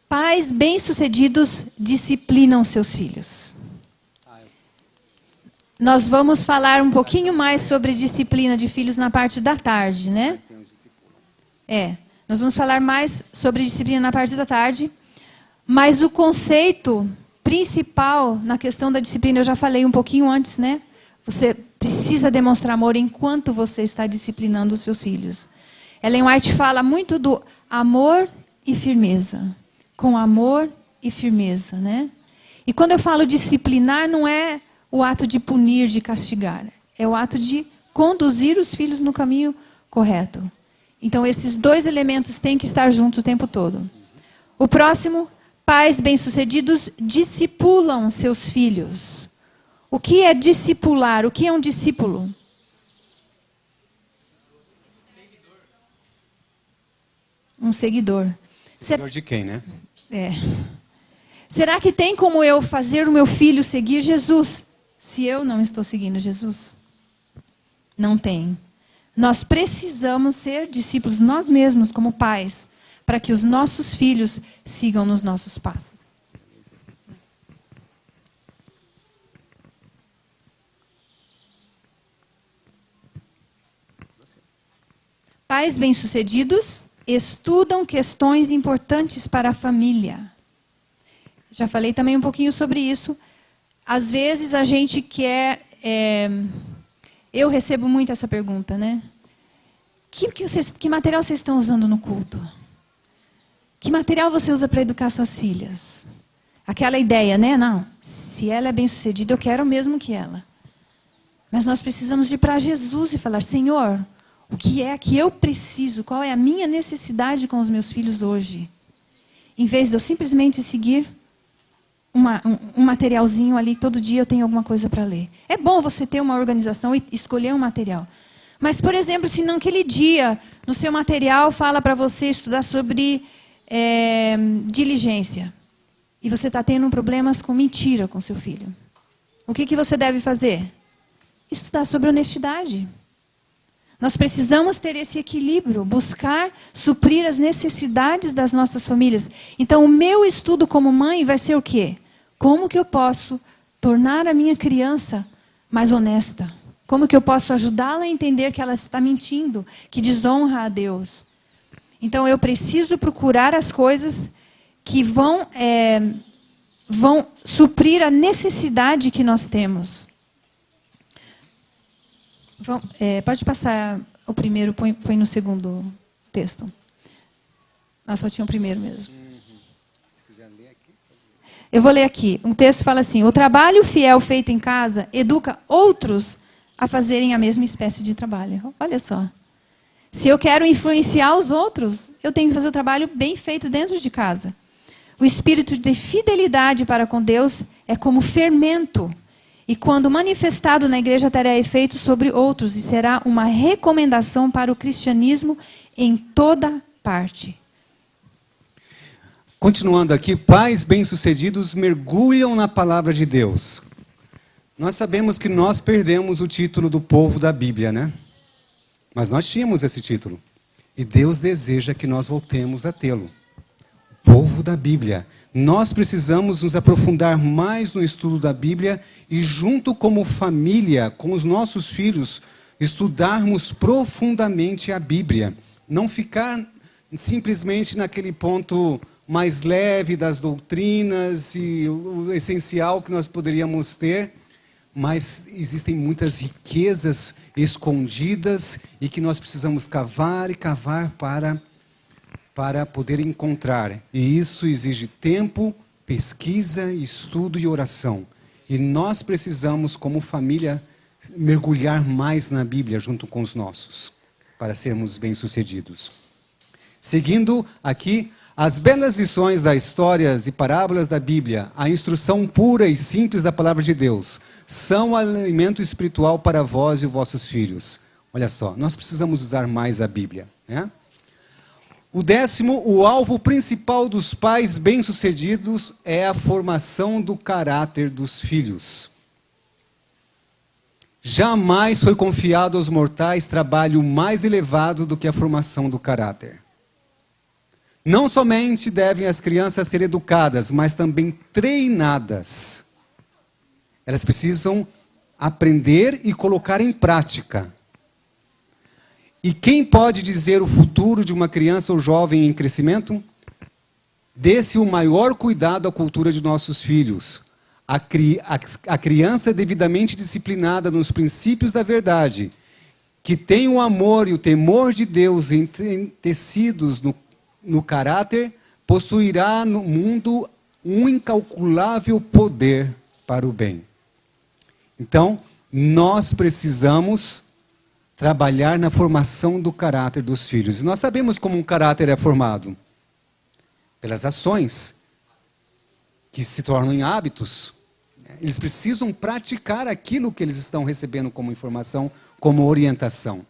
Pais bem-sucedidos disciplinam seus filhos. Nós vamos falar um pouquinho mais sobre disciplina de filhos na parte da tarde, né? Nós vamos falar mais sobre disciplina na parte da tarde, mas o conceito principal na questão da disciplina, eu já falei um pouquinho antes, né? Você precisa demonstrar amor enquanto você está disciplinando os seus filhos. Ellen White fala muito do amor e firmeza. Com amor e firmeza, né? E quando eu falo disciplinar, não é o ato de punir, de castigar. É o ato de conduzir os filhos no caminho correto. Então, esses dois elementos têm que estar juntos o tempo todo. O próximo, pais bem-sucedidos discipulam seus filhos. O que é discipular? O que é um discípulo? Um seguidor. Seguidor de quem, né? É. Será que tem como eu fazer o meu filho seguir Jesus, se eu não estou seguindo Jesus? Não tem. Nós precisamos ser discípulos nós mesmos, como pais, para que os nossos filhos sigam nos nossos passos. Pais bem-sucedidos estudam questões importantes para a família. Já falei também um pouquinho sobre isso. Às vezes a gente quer... eu recebo muito essa pergunta, né? Que material vocês estão usando no culto? Que material você usa para educar suas filhas? Aquela ideia, né? Não, se ela é bem-sucedida, eu quero o mesmo que ela. Mas nós precisamos ir para Jesus e falar, Senhor, o que é que eu preciso? Qual é a minha necessidade com os meus filhos hoje? Em vez de eu simplesmente seguir um materialzinho ali, todo dia eu tenho alguma coisa para ler. É bom você ter uma organização e escolher um material. Mas, por exemplo, se naquele dia, no seu material, fala para você estudar sobre diligência, e você está tendo problemas com mentira com seu filho, o que você deve fazer? Estudar sobre honestidade. Nós precisamos ter esse equilíbrio, buscar suprir as necessidades das nossas famílias. Então, o meu estudo como mãe vai ser o quê? Como que eu posso tornar a minha criança mais honesta? Como que eu posso ajudá-la a entender que ela está mentindo, que desonra a Deus? Então, eu preciso procurar as coisas que vão suprir a necessidade que nós temos. Pode passar o primeiro, põe no segundo texto. Só tinha o primeiro mesmo. Se quiser ler aqui. Eu vou ler aqui. Um texto fala assim: o trabalho fiel feito em casa educa outros a fazerem a mesma espécie de trabalho. Olha só. Se eu quero influenciar os outros, eu tenho que fazer o trabalho bem feito dentro de casa. O espírito de fidelidade para com Deus é como fermento. E quando manifestado na igreja, terá efeito sobre outros e será uma recomendação para o cristianismo em toda parte. Continuando aqui, pais bem-sucedidos mergulham na palavra de Deus. Nós sabemos que nós perdemos o título do povo da Bíblia, né? Mas nós tínhamos esse título. E Deus deseja que nós voltemos a tê-lo. Povo da Bíblia. Nós precisamos nos aprofundar mais no estudo da Bíblia e, junto como família, com os nossos filhos, estudarmos profundamente a Bíblia. Não ficar simplesmente naquele ponto mais leve das doutrinas e o essencial que nós poderíamos ter, mas existem muitas riquezas escondidas e que nós precisamos cavar e cavar para poder encontrar. E isso exige tempo, pesquisa, estudo e oração. E nós precisamos, como família, mergulhar mais na Bíblia junto com os nossos, para sermos bem-sucedidos. Seguindo aqui, as belas lições das histórias e parábolas da Bíblia, a instrução pura e simples da palavra de Deus, são alimento espiritual para vós e vossos filhos. Olha só, nós precisamos usar mais a Bíblia, né? O 10º, o alvo principal dos pais bem-sucedidos é a formação do caráter dos filhos. Jamais foi confiado aos mortais trabalho mais elevado do que a formação do caráter. Não somente devem as crianças ser educadas, mas também treinadas. Elas precisam aprender e colocar em prática. E quem pode dizer o futuro de uma criança ou jovem em crescimento? Dê-se o maior cuidado à cultura de nossos filhos. A criança devidamente disciplinada nos princípios da verdade, que tem o amor e o temor de Deus entecidos no caráter, possuirá no mundo um incalculável poder para o bem. Então, nós precisamos trabalhar na formação do caráter dos filhos. E nós sabemos como um caráter é formado. Pelas ações, que se tornam em hábitos. Eles precisam praticar aquilo que eles estão recebendo como informação, como orientação.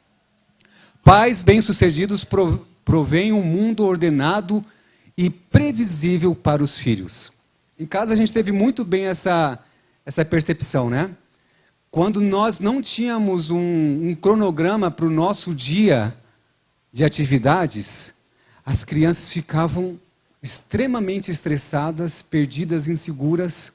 Pais bem-sucedidos provêm um mundo ordenado e previsível para os filhos. Em casa a gente teve muito bem essa percepção, né? Quando nós não tínhamos um cronograma para o nosso dia de atividades, as crianças ficavam extremamente estressadas, perdidas, inseguras.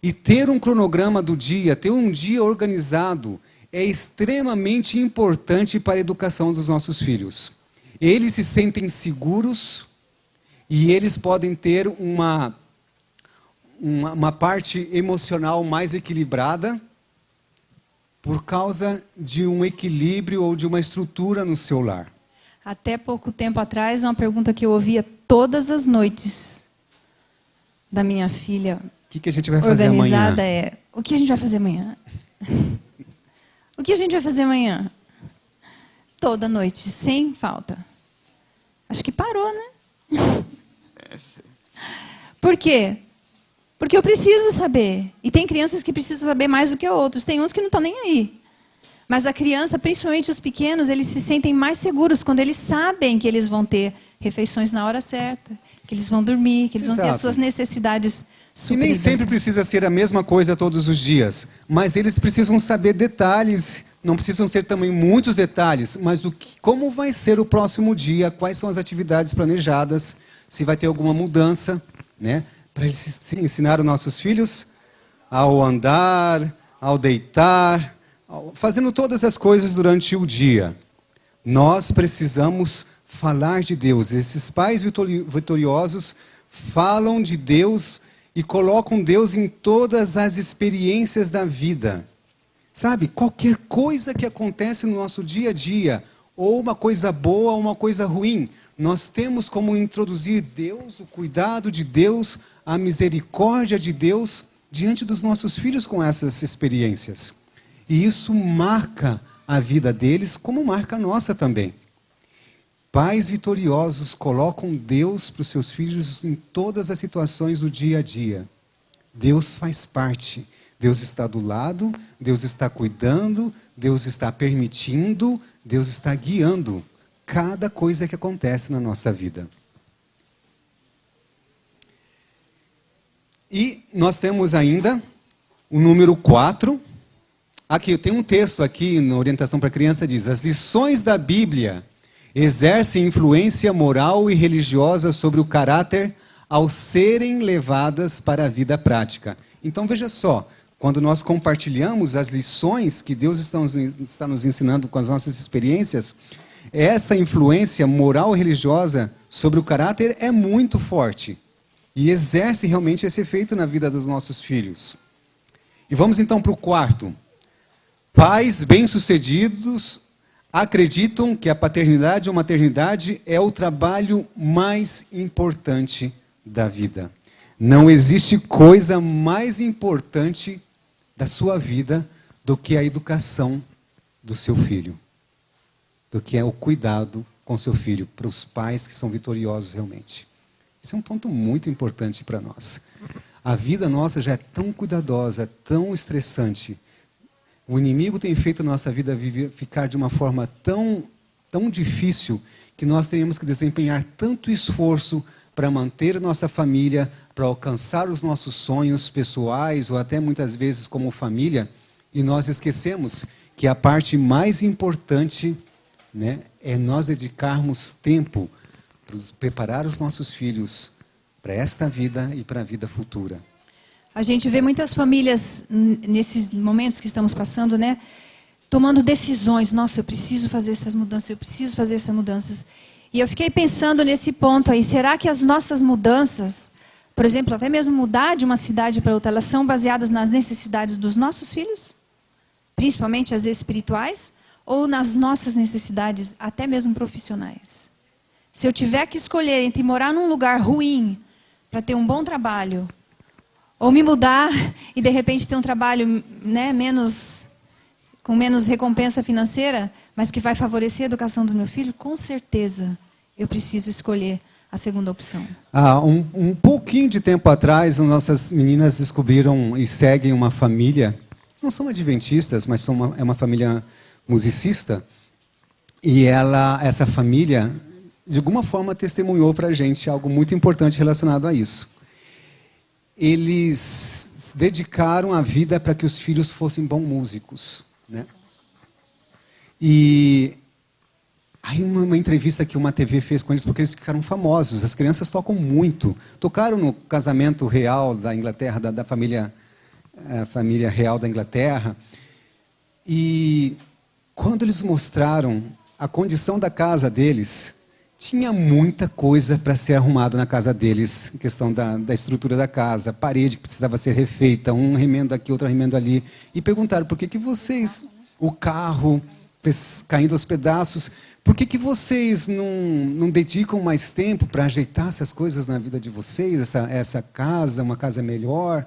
E ter um cronograma do dia, ter um dia organizado, é extremamente importante para a educação dos nossos filhos. Eles se sentem seguros e eles podem ter uma parte emocional mais equilibrada por causa de um equilíbrio ou de uma estrutura no seu lar. Até pouco tempo atrás, uma pergunta que eu ouvia todas as noites da minha filha O que a gente vai fazer amanhã? Organizada é: o que a gente vai fazer amanhã? O que a gente vai fazer amanhã? Toda noite, sem falta. Acho que parou, né? Por quê? Porque eu preciso saber. E tem crianças que precisam saber mais do que outros. Tem uns que não estão nem aí. Mas a criança, principalmente os pequenos, eles se sentem mais seguros quando eles sabem que eles vão ter refeições na hora certa, que eles vão dormir, que eles vão ter as suas necessidades supridas. E nem sempre precisa ser a mesma coisa todos os dias, mas eles precisam saber detalhes, não precisam ser também muitos detalhes, mas como vai ser o próximo dia, quais são as atividades planejadas, se vai ter alguma mudança, né? Para eles ensinar os nossos filhos ao andar, ao deitar, fazendo todas as coisas durante o dia. Nós precisamos falar de Deus. Esses pais vitoriosos falam de Deus e colocam Deus em todas as experiências da vida. Sabe, qualquer coisa que acontece no nosso dia a dia, ou uma coisa boa ou uma coisa ruim, nós temos como introduzir Deus, o cuidado de Deus, a misericórdia de Deus diante dos nossos filhos com essas experiências. E isso marca a vida deles, como marca a nossa também. Pais vitoriosos colocam Deus para os seus filhos em todas as situações do dia a dia. Deus faz parte. Deus está do lado, Deus está cuidando, Deus está permitindo, Deus está guiando cada coisa que acontece na nossa vida. E nós temos ainda o número 4. Aqui, tem um texto aqui na orientação para criança, diz: as lições da Bíblia exercem influência moral e religiosa sobre o caráter ao serem levadas para a vida prática. Então veja só, quando nós compartilhamos as lições que Deus está nos ensinando com as nossas experiências, essa influência moral e religiosa sobre o caráter é muito forte e exerce realmente esse efeito na vida dos nossos filhos. E vamos então para o 4. Pais bem-sucedidos acreditam que a paternidade ou maternidade é o trabalho mais importante da vida. Não existe coisa mais importante da sua vida do que a educação do seu filho, do que é o cuidado com seu filho, para os pais que são vitoriosos realmente. Esse é um ponto muito importante para nós. A vida nossa já é tão cuidadosa, tão estressante. O inimigo tem feito a nossa vida ficar de uma forma tão difícil que nós temos que desempenhar tanto esforço para manter nossa família, para alcançar os nossos sonhos pessoais ou até muitas vezes como família, e nós esquecemos que a parte mais importante, né, é nós dedicarmos tempo para preparar os nossos filhos para esta vida e para a vida futura. A gente vê muitas famílias, nesses momentos que estamos passando, né, tomando decisões. Nossa, eu preciso fazer essas mudanças, eu preciso fazer essas mudanças. E eu fiquei pensando nesse ponto aí, será que as nossas mudanças, por exemplo, até mesmo mudar de uma cidade para outra, elas são baseadas nas necessidades dos nossos filhos? Principalmente as espirituais? Ou nas nossas necessidades, até mesmo profissionais? Se eu tiver que escolher entre morar num lugar ruim para ter um bom trabalho, ou me mudar e de repente ter um trabalho, né, com menos recompensa financeira, mas que vai favorecer a educação do meu filho, com certeza eu preciso escolher a segunda opção. Um pouquinho de tempo atrás, nossas meninas descobriram e seguem uma família, não são adventistas, mas é uma família musicista, e essa família, de alguma forma, testemunhou para a gente algo muito importante relacionado a isso. Eles dedicaram a vida para que os filhos fossem bons músicos, né? E aí uma entrevista que uma TV fez com eles, porque eles ficaram famosos, as crianças tocam muito. Tocaram no casamento real da Inglaterra, da família real da Inglaterra. E quando eles mostraram a condição da casa deles, tinha muita coisa para ser arrumada na casa deles, em questão da estrutura da casa, parede que precisava ser refeita, um remendo aqui, outro remendo ali. E perguntaram, por que vocês, o carro caindo aos pedaços, por que vocês não dedicam mais tempo para ajeitar essas coisas na vida de vocês, essa casa, uma casa melhor?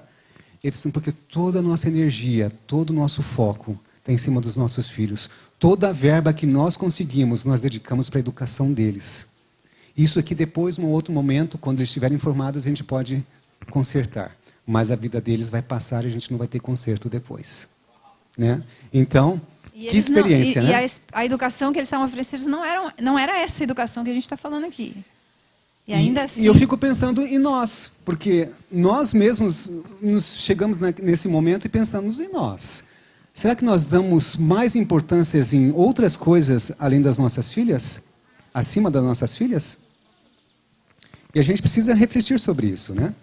Eles disseram, porque toda a nossa energia, todo o nosso foco está em cima dos nossos filhos. Toda a verba que nós conseguimos, nós dedicamos para a educação deles. Isso aqui depois, num outro momento, quando eles estiverem formados, a gente pode consertar. Mas a vida deles vai passar e a gente não vai ter conserto depois. Né? Então, que experiência, né? E a educação que eles estavam oferecendo não era essa educação que a gente está falando aqui. E ainda assim... E eu fico pensando em nós, porque nós mesmos chegamos nesse momento e pensamos em nós. Será que nós damos mais importância em outras coisas além das nossas filhas? Acima das nossas filhas? E a gente precisa refletir sobre isso, né?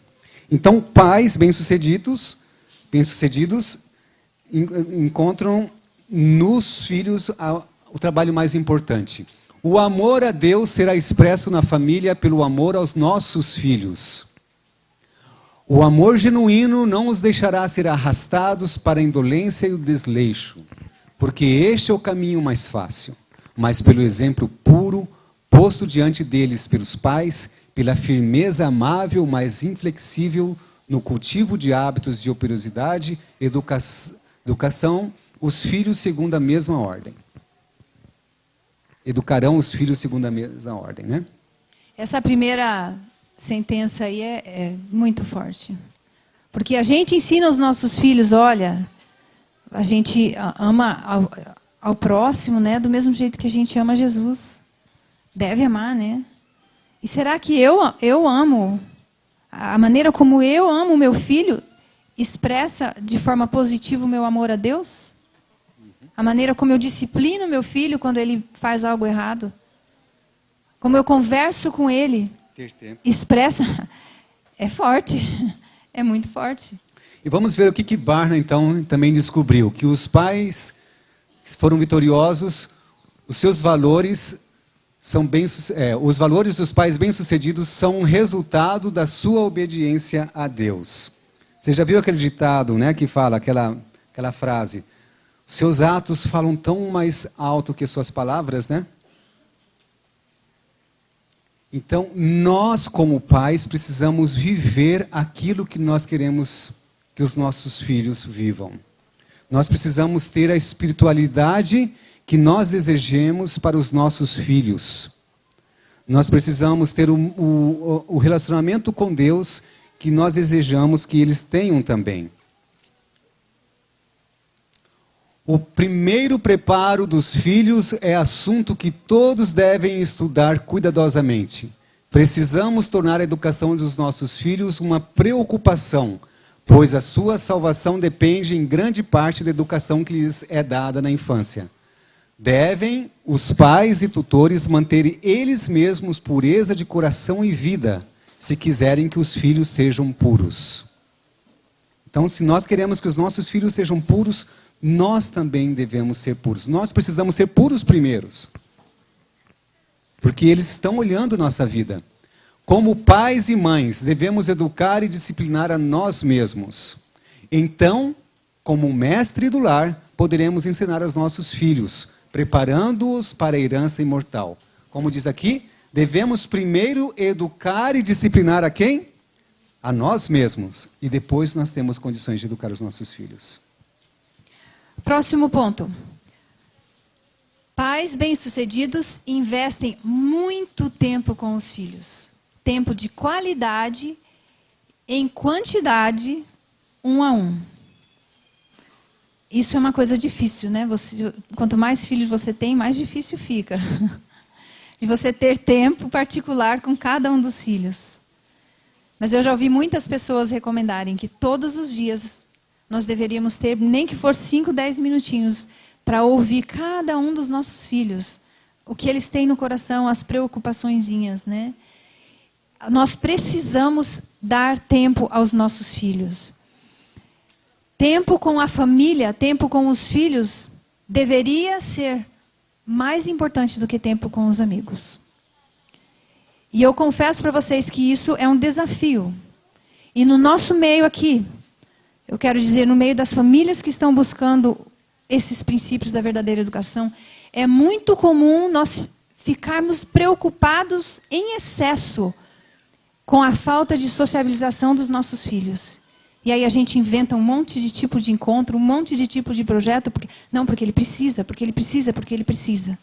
Então, pais bem-sucedidos encontram nos filhos o trabalho mais importante. O amor a Deus será expresso na família pelo amor aos nossos filhos. O amor genuíno não os deixará ser arrastados para a indolência e o desleixo, porque este é o caminho mais fácil, mas pelo exemplo puro, posto diante deles pelos pais, pela firmeza amável, mas inflexível no cultivo de hábitos de operosidade, educação, os filhos segundo a mesma ordem. Educarão os filhos segundo a mesma ordem, né? Essa primeira sentença aí é muito forte. Porque a gente ensina os nossos filhos, olha, a gente ama ao próximo, né, do mesmo jeito que a gente ama Jesus. Deve amar, né? E será que eu amo, a maneira como eu amo o meu filho, expressa de forma positiva o meu amor a Deus? A maneira como eu disciplino meu filho quando ele faz algo errado? Como eu converso com ele? Expressa, é forte, é muito forte. E vamos ver o que Barna, então, também descobriu. Que os pais foram vitoriosos, os seus valores os valores dos pais bem-sucedidos são um resultado da sua obediência a Deus. Você já viu aquele ditado, né, que fala, aquela frase, seus atos falam tão mais alto que suas palavras, né? Então, nós, como pais, precisamos viver aquilo que nós queremos que os nossos filhos vivam. Nós precisamos ter a espiritualidade que nós desejemos para os nossos filhos. Nós precisamos ter o relacionamento com Deus que nós desejamos que eles tenham também. O primeiro preparo dos filhos é assunto que todos devem estudar cuidadosamente. Precisamos tornar a educação dos nossos filhos uma preocupação, pois a sua salvação depende em grande parte da educação que lhes é dada na infância. Devem os pais e tutores manter eles mesmos pureza de coração e vida, se quiserem que os filhos sejam puros. Então, se nós queremos que os nossos filhos sejam puros, nós também devemos ser puros. Nós precisamos ser puros primeiros. porque eles estão olhando nossa vida. Como pais e mães, devemos educar e disciplinar a nós mesmos. Então, como mestre do lar, poderemos ensinar aos nossos filhos, preparando-os para a herança imortal. Como diz aqui, devemos primeiro educar e disciplinar a quem? A nós mesmos. E depois nós temos condições de educar os nossos filhos. Próximo ponto. Pais bem-sucedidos investem muito tempo com os filhos. Tempo de qualidade, em quantidade, 1 a 1. Isso é uma coisa difícil, né? Quanto mais filhos você tem, mais difícil fica. De você ter tempo particular com cada um dos filhos. Mas eu já ouvi muitas pessoas recomendarem que todos os dias nós deveríamos ter, nem que for 5, 10 minutinhos, para ouvir cada um dos nossos filhos. O que eles têm no coração, as preocupaçõezinhas, né? Nós precisamos dar tempo aos nossos filhos. Tempo com a família, tempo com os filhos, deveria ser mais importante do que tempo com os amigos. E eu confesso para vocês que isso é um desafio. E no nosso meio aqui, eu quero dizer, no meio das famílias que estão buscando esses princípios da verdadeira educação, é muito comum nós ficarmos preocupados em excesso com a falta de sociabilização dos nossos filhos. E aí a gente inventa um monte de tipo de encontro, um monte de tipo de projeto, porque ele precisa, porque ele precisa, porque ele precisa.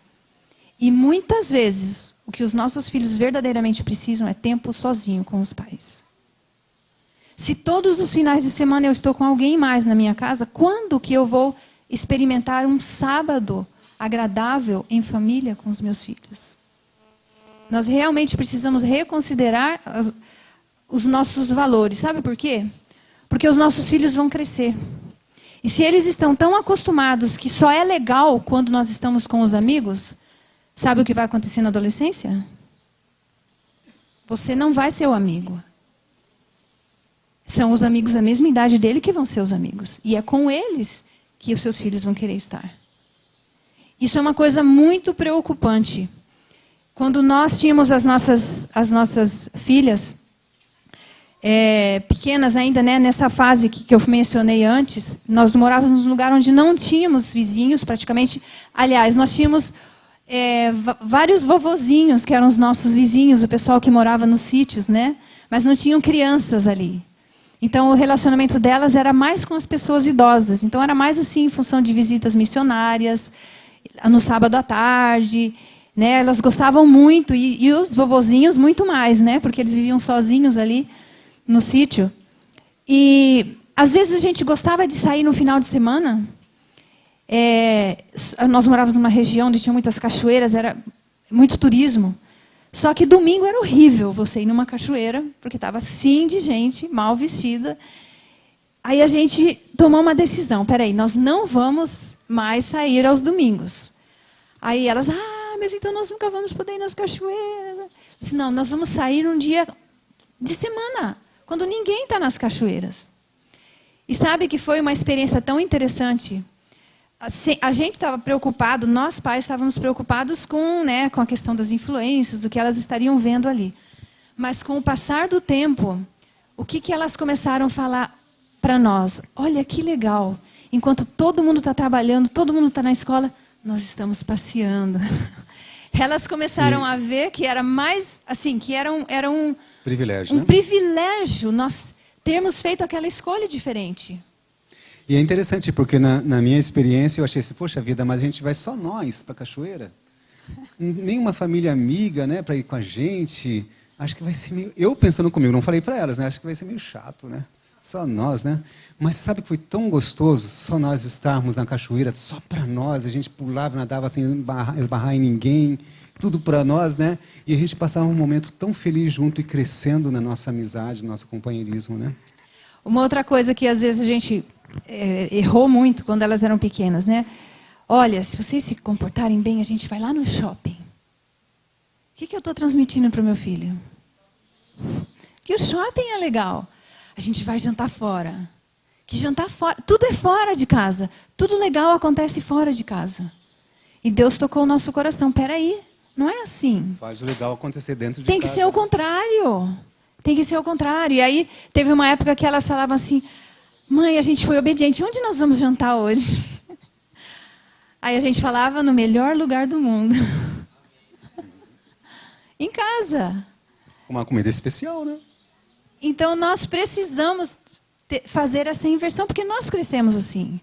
E muitas vezes, o que os nossos filhos verdadeiramente precisam é tempo sozinho com os pais. Se todos os finais de semana eu estou com alguém mais na minha casa, quando que eu vou experimentar um sábado agradável em família com os meus filhos? Nós realmente precisamos reconsiderar os nossos valores. Sabe por quê? Porque os nossos filhos vão crescer. E se eles estão tão acostumados que só é legal quando nós estamos com os amigos, sabe o que vai acontecer na adolescência? Você não vai ser o amigo. São os amigos da mesma idade dele que vão ser os amigos. E é com eles que os seus filhos vão querer estar. Isso é uma coisa muito preocupante. Quando nós tínhamos as nossas filhas pequenas ainda, né, nessa fase que eu mencionei antes, nós morávamos num lugar onde não tínhamos vizinhos praticamente. Aliás, nós tínhamos vários vovozinhos que eram os nossos vizinhos, o pessoal que morava nos sítios, né? Mas não tinham crianças ali. Então, o relacionamento delas era mais com as pessoas idosas. Então, era mais assim, em função de visitas missionárias, no sábado à tarde, né? Elas gostavam muito, e os vovozinhos muito mais, né? Porque eles viviam sozinhos ali no sítio. E, às vezes, a gente gostava de sair no final de semana. Nós morávamos numa região onde tinha muitas cachoeiras, era muito turismo. Só que domingo era horrível você ir numa cachoeira, porque estava assim de gente, mal vestida. Aí a gente tomou uma decisão. Peraí, nós não vamos mais sair aos domingos. Aí elas, mas então nós nunca vamos poder ir nas cachoeiras. Eu disse, não, nós vamos sair um dia de semana, quando ninguém está nas cachoeiras. E sabe que foi uma experiência tão interessante. A gente estava preocupado, nós pais estávamos preocupados com a questão das influências, do que elas estariam vendo ali. Mas com o passar do tempo, o que elas começaram a falar para nós? Olha que legal, enquanto todo mundo está trabalhando, todo mundo está na escola, nós estamos passeando. Elas começaram a ver que era mais, assim, que era um privilégio, um privilégio nós termos feito aquela escolha diferente. E é interessante, porque na minha experiência eu achei assim, poxa vida, mas a gente vai só nós para a cachoeira? Nenhuma família amiga, né, para ir com a gente. Acho que vai ser meio... Eu pensando comigo, não falei para elas, né, acho que vai ser meio chato, né? Só nós, né? Mas sabe que foi tão gostoso só nós estarmos na cachoeira, só para nós, a gente pulava, nadava sem esbarrar em ninguém, tudo para nós, né? E a gente passava um momento tão feliz junto e crescendo na nossa amizade, no nosso companheirismo, né? Uma outra coisa que às vezes a gente errou muito quando elas eram pequenas, né? Olha, se vocês se comportarem bem, a gente vai lá no shopping. O que eu estou transmitindo para o meu filho? Que o shopping é legal. A gente vai jantar fora. Que jantar fora, tudo é fora de casa. Tudo legal acontece fora de casa. E Deus tocou o nosso coração. Peraí, Não é assim. Faz o legal acontecer dentro de Tem que casa. ser o contrário. Tem que ser o contrário. E aí, teve uma época que elas falavam assim, mãe, a gente foi obediente, onde nós vamos jantar hoje? Aí a gente falava, no melhor lugar do mundo. Em casa. Uma comida especial, né? Então, nós precisamos fazer essa inversão, porque nós crescemos assim.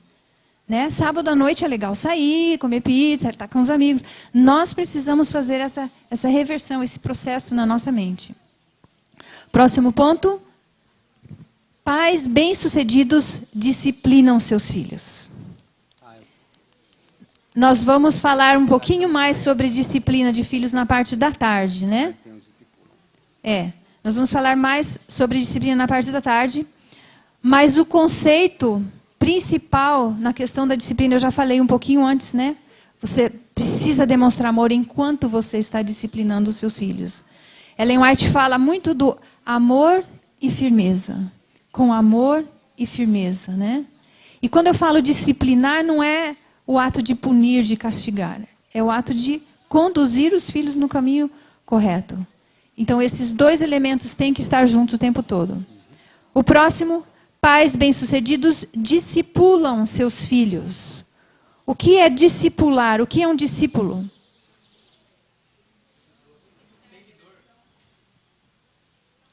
Né? Sábado à noite é legal sair, comer pizza, estar com os amigos. Nós precisamos fazer essa reversão, esse processo na nossa mente. Próximo ponto. Pais bem-sucedidos disciplinam seus filhos. Nós vamos falar um pouquinho mais sobre disciplina de filhos na parte da tarde, né? Nós vamos falar mais sobre disciplina na parte da tarde. Mas o conceito principal na questão da disciplina, eu já falei um pouquinho antes, né? Você precisa demonstrar amor enquanto você está disciplinando os seus filhos. Ellen White fala muito do amor e firmeza. Com amor e firmeza, né? E quando eu falo disciplinar, não é o ato de punir, de castigar. É o ato de conduzir os filhos no caminho correto. Então, esses dois elementos têm que estar juntos o tempo todo. O próximo, pais bem-sucedidos discipulam seus filhos. O que é discipular? O que é um discípulo?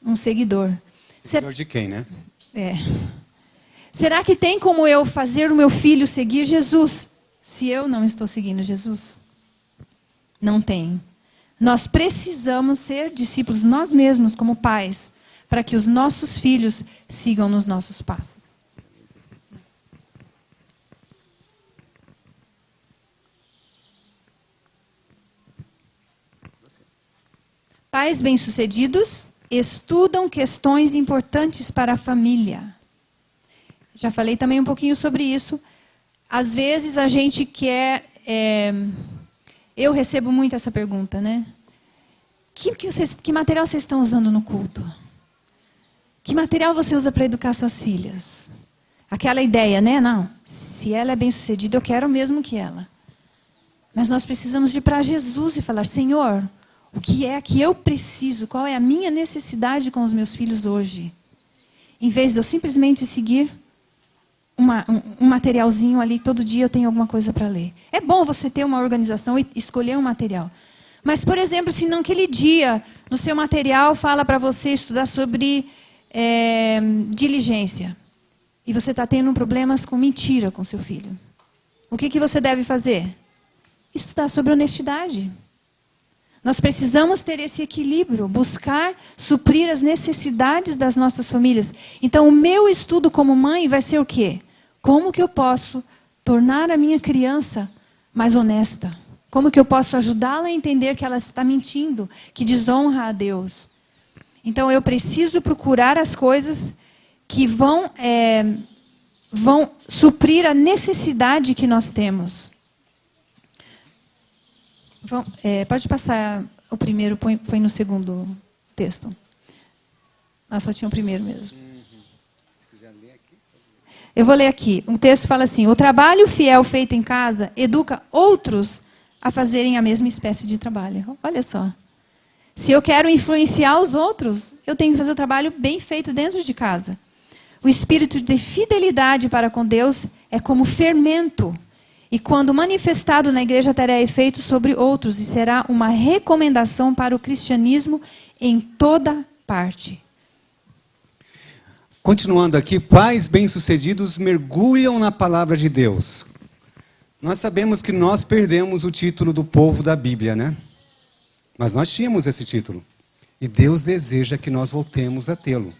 Um seguidor. Seguidor de quem, né? Será que tem como eu fazer o meu filho seguir Jesus, se eu não estou seguindo Jesus? Não tem. Nós precisamos ser discípulos nós mesmos, como pais, para que os nossos filhos sigam nos nossos passos. Pais bem-sucedidos estudam questões importantes para a família. Já falei também um pouquinho sobre isso. Às vezes a gente quer... eu recebo muito essa pergunta, né? Que material vocês estão usando no culto? Que material você usa para educar suas filhas? Aquela ideia, né? Não, se ela é bem-sucedida, eu quero o mesmo que ela. Mas nós precisamos ir para Jesus e falar, Senhor, o que é que eu preciso? Qual é a minha necessidade com os meus filhos hoje? Em vez de eu simplesmente seguir um materialzinho ali, todo dia eu tenho alguma coisa para ler. É bom você ter uma organização e escolher um material. Mas, por exemplo, se naquele dia, no seu material, fala para você estudar sobre diligência, e você está tendo problemas com mentira com seu filho, o que você deve fazer? Estudar sobre honestidade. Nós precisamos ter esse equilíbrio, buscar suprir as necessidades das nossas famílias. Então, o meu estudo como mãe vai ser o quê? Como que eu posso tornar a minha criança mais honesta? Como que eu posso ajudá-la a entender que ela está mentindo, que desonra a Deus? Então, eu preciso procurar as coisas que vão suprir a necessidade que nós temos. Pode passar o primeiro, põe no segundo texto. Só tinha o primeiro mesmo. Se quiser ler aqui. Eu vou ler aqui. Um texto fala assim, o trabalho fiel feito em casa educa outros a fazerem a mesma espécie de trabalho. Olha só. Se eu quero influenciar os outros, eu tenho que fazer o trabalho bem feito dentro de casa. O espírito de fidelidade para com Deus é como fermento. E quando manifestado na igreja, terá efeito sobre outros e será uma recomendação para o cristianismo em toda parte. Continuando aqui, pais bem-sucedidos mergulham na palavra de Deus. Nós sabemos que nós perdemos o título do povo da Bíblia, né? Mas nós tínhamos esse título. E Deus deseja que nós voltemos a tê-lo.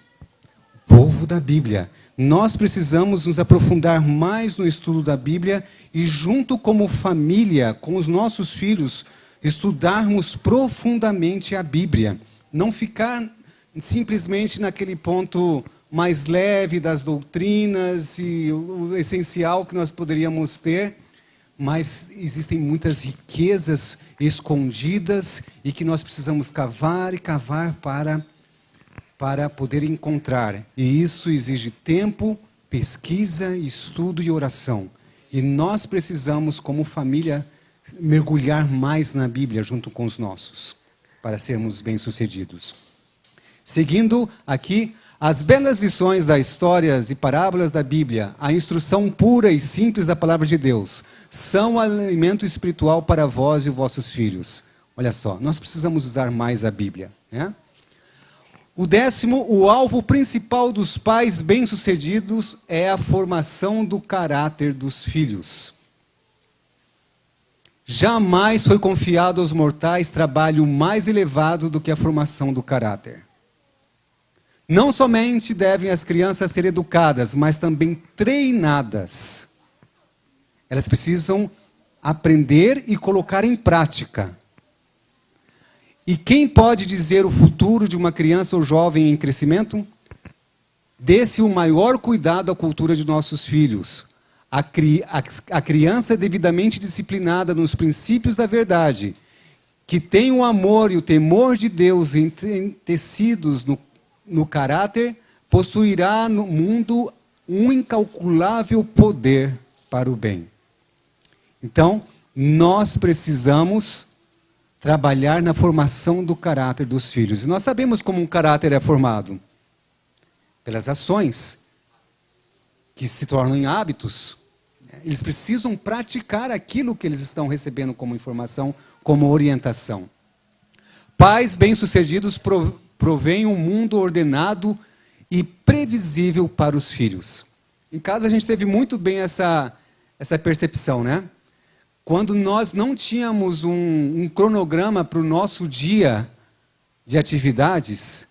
Povo da Bíblia. Nós precisamos nos aprofundar mais no estudo da Bíblia e junto como família, com os nossos filhos, estudarmos profundamente a Bíblia. Não ficar simplesmente naquele ponto mais leve das doutrinas e o essencial que nós poderíamos ter, mas existem muitas riquezas escondidas e que nós precisamos cavar e cavar para poder encontrar. E isso exige tempo, pesquisa, estudo e oração. E nós precisamos, como família, mergulhar mais na Bíblia junto com os nossos, para sermos bem-sucedidos. Seguindo aqui, as belas lições das histórias e parábolas da Bíblia, a instrução pura e simples da palavra de Deus, são alimento espiritual para vós e vossos filhos. Olha só, nós precisamos usar mais a Bíblia, né? O 10º, o alvo principal dos pais bem-sucedidos é a formação do caráter dos filhos. Jamais foi confiado aos mortais trabalho mais elevado do que a formação do caráter. Não somente devem as crianças ser educadas, mas também treinadas. Elas precisam aprender e colocar em prática. E quem pode dizer o futuro de uma criança ou jovem em crescimento? Dê-se o maior cuidado à cultura de nossos filhos. A criança devidamente disciplinada nos princípios da verdade, que tem o amor e o temor de Deus entecidos no caráter, possuirá no mundo um incalculável poder para o bem. Então, nós precisamos trabalhar na formação do caráter dos filhos. E nós sabemos como um caráter é formado. Pelas ações, que se tornam em hábitos. Eles precisam praticar aquilo que eles estão recebendo como informação, como orientação. Pais bem-sucedidos provém um mundo ordenado e previsível para os filhos. Em casa a gente teve muito bem essa percepção, né? Quando nós não tínhamos um cronograma para o nosso dia de atividades,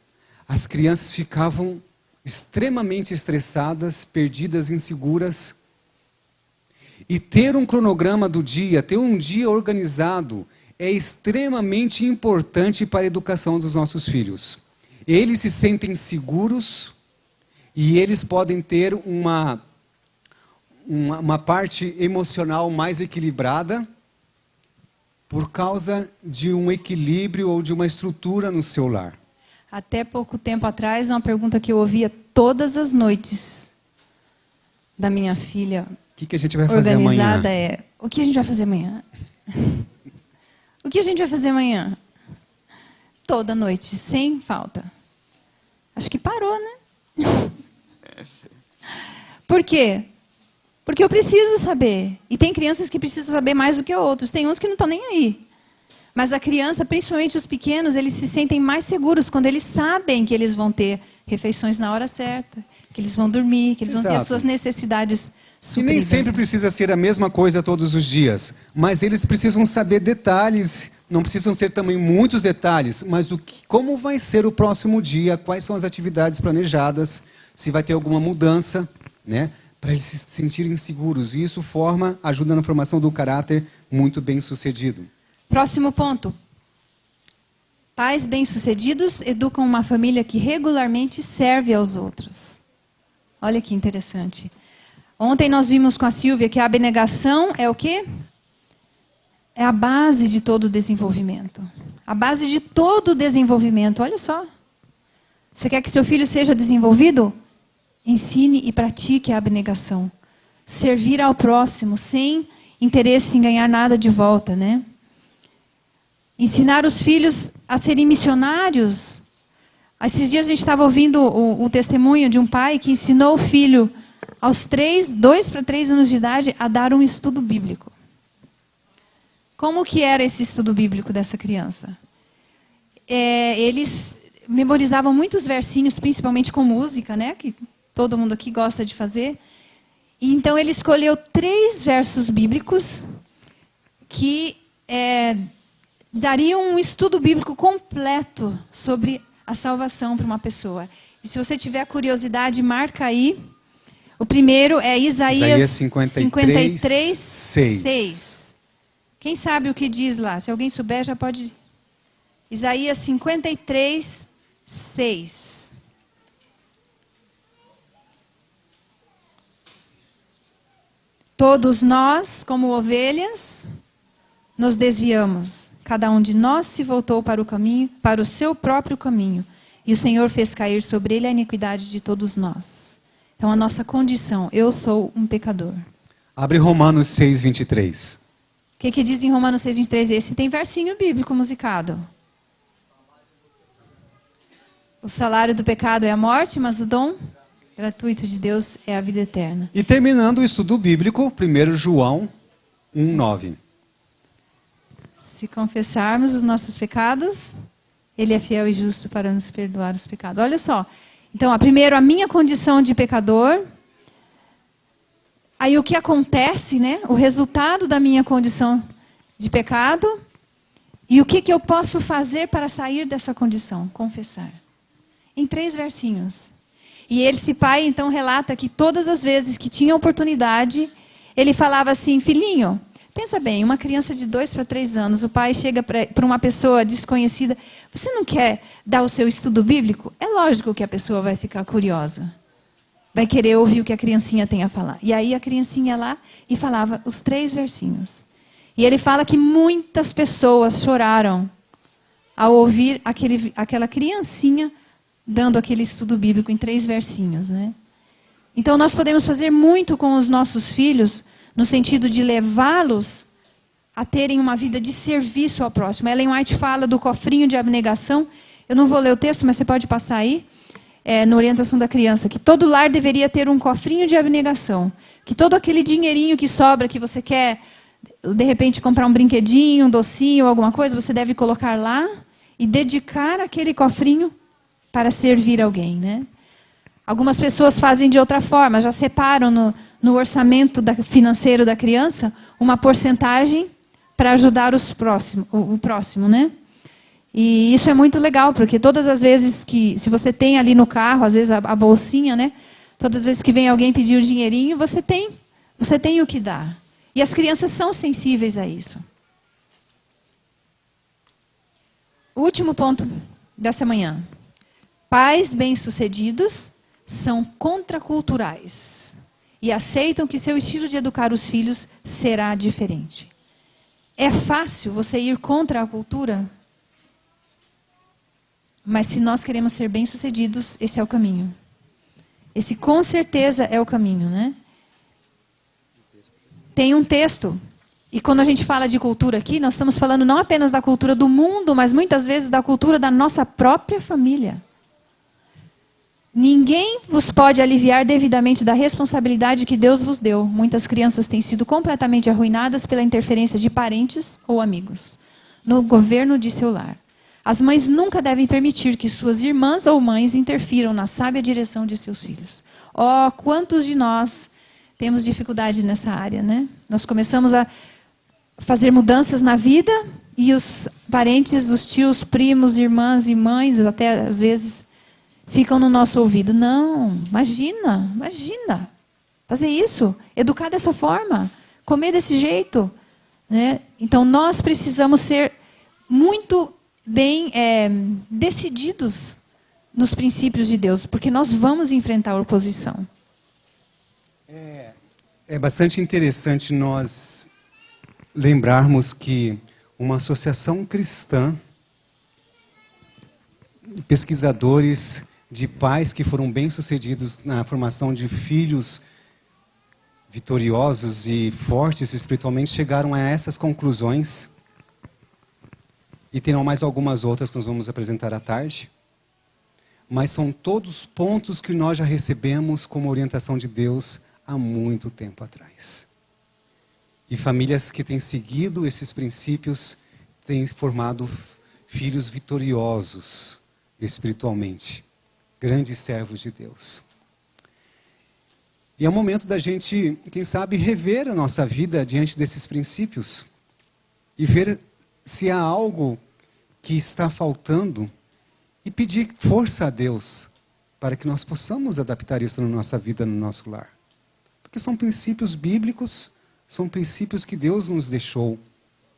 as crianças ficavam extremamente estressadas, perdidas, inseguras. E ter um cronograma do dia, ter um dia organizado, é extremamente importante para a educação dos nossos filhos. Eles se sentem seguros e eles podem ter uma parte emocional mais equilibrada por causa de um equilíbrio ou de uma estrutura no seu lar. Até pouco tempo atrás, uma pergunta que eu ouvia todas as noites da minha filha O que a gente vai fazer amanhã? Organizada é: o que a gente vai fazer amanhã? O que a gente vai fazer amanhã? Toda noite, sem falta. Acho que parou, né? Por quê? Porque eu preciso saber. E tem crianças que precisam saber mais do que outros. Tem uns que não estão nem aí. Mas a criança, principalmente os pequenos, eles se sentem mais seguros quando eles sabem que eles vão ter refeições na hora certa, que eles vão dormir, que eles vão ter as suas necessidades supridas. E nem sempre precisa ser a mesma coisa todos os dias. Mas eles precisam saber detalhes. Não precisam ser também muitos detalhes, mas como vai ser o próximo dia, quais são as atividades planejadas, se vai ter alguma mudança, né? Para eles se sentirem seguros. E isso ajuda na formação do caráter muito bem sucedido. Próximo ponto. Pais bem-sucedidos educam uma família que regularmente serve aos outros. Olha que interessante. Ontem nós vimos com a Silvia que a abnegação é o quê? É a base de todo o desenvolvimento. A base de todo o desenvolvimento. Olha só. Você quer que seu filho seja desenvolvido? Ensine e pratique a abnegação. Servir ao próximo sem interesse em ganhar nada de volta, né? Ensinar os filhos a serem missionários. Esses dias a gente estava ouvindo o testemunho de um pai que ensinou o filho aos 2 para 3 anos de idade a dar um estudo bíblico. Como que era esse estudo bíblico dessa criança? Eles memorizavam muitos versinhos, principalmente com música, né? Que todo mundo aqui gosta de fazer. E então ele escolheu 3 versos bíblicos que dariam um estudo bíblico completo sobre a salvação para uma pessoa. E se você tiver curiosidade, marca aí. O primeiro é Isaías 53, 6. Quem sabe o que diz lá? Se alguém souber, já pode... Isaías 53, 6. Todos nós, como ovelhas, nos desviamos. Cada um de nós se voltou para o caminho, para o seu próprio caminho. E o Senhor fez cair sobre ele a iniquidade de todos nós. Então, a nossa condição, eu sou um pecador. Abre Romanos 6, 23. O que diz em Romanos 6:23? Esse tem versinho bíblico musicado. O salário do pecado é a morte, mas o dom gratuito de Deus é a vida eterna. E terminando o estudo bíblico, 1 João 1:9. Se confessarmos os nossos pecados, Ele é fiel e justo para nos perdoar os pecados. Olha só. Então, primeiro, a minha condição de pecador. Aí o que acontece, né? O resultado da minha condição de pecado. E o que eu posso fazer para sair dessa condição? Confessar. Em 3 versinhos. E esse pai, então, relata que todas as vezes que tinha oportunidade, ele falava assim, filhinho, pensa bem, uma criança de 2 para 3 anos, o pai chega para uma pessoa desconhecida, você não quer dar o seu estudo bíblico? É lógico que a pessoa vai ficar curiosa. Vai querer ouvir o que a criancinha tem a falar. E aí a criancinha ia lá e falava os 3 versinhos. E ele fala que muitas pessoas choraram ao ouvir aquela criancinha dando aquele estudo bíblico em 3 versinhos, né? Então nós podemos fazer muito com os nossos filhos, no sentido de levá-los a terem uma vida de serviço ao próximo. Ellen White fala do cofrinho de abnegação. Eu não vou ler o texto, mas você pode passar aí, na orientação da criança, que todo lar deveria ter um cofrinho de abnegação. Que todo aquele dinheirinho que sobra, que você quer, de repente, comprar um brinquedinho, um docinho, alguma coisa, você deve colocar lá e dedicar aquele cofrinho para servir alguém, né? Algumas pessoas fazem de outra forma, já separam no orçamento financeiro da criança uma porcentagem para ajudar o próximo, né? E isso é muito legal, porque todas as vezes que, se você tem ali no carro, às vezes a bolsinha, né? Todas as vezes que vem alguém pedir um dinheirinho, você tem o que dar. E as crianças são sensíveis a isso. O último ponto dessa manhã. Pais bem-sucedidos são contraculturais e aceitam que seu estilo de educar os filhos será diferente. É fácil você ir contra a cultura? Mas se nós queremos ser bem-sucedidos, esse é o caminho. Esse com certeza é o caminho, né? Tem um texto, e quando a gente fala de cultura aqui, nós estamos falando não apenas da cultura do mundo, mas muitas vezes da cultura da nossa própria família. Ninguém vos pode aliviar devidamente da responsabilidade que Deus vos deu. Muitas crianças têm sido completamente arruinadas pela interferência de parentes ou amigos no governo de seu lar. As mães nunca devem permitir que suas irmãs ou mães interfiram na sábia direção de seus filhos. Oh, quantos de nós temos dificuldade nessa área, né? Nós começamos a fazer mudanças na vida e os parentes, os tios, primos, irmãs e mães, até às vezes, ficam no nosso ouvido. Não, imagina fazer isso, educar dessa forma, comer desse jeito, né? Então nós precisamos ser muito bem decididos nos princípios de Deus, porque nós vamos enfrentar a oposição. É bastante interessante nós lembrarmos que uma associação cristã, pesquisadores de pais que foram bem-sucedidos na formação de filhos vitoriosos e fortes espiritualmente, chegaram a essas conclusões. E terão mais algumas outras que nós vamos apresentar à tarde. Mas são todos pontos que nós já recebemos como orientação de Deus há muito tempo atrás. E famílias que têm seguido esses princípios têm formado filhos vitoriosos espiritualmente. Grandes servos de Deus. E é o momento da gente, quem sabe, rever a nossa vida diante desses princípios e ver se há algo que está faltando e pedir força a Deus para que nós possamos adaptar isso na nossa vida, no nosso lar. Porque são princípios bíblicos, são princípios que Deus nos deixou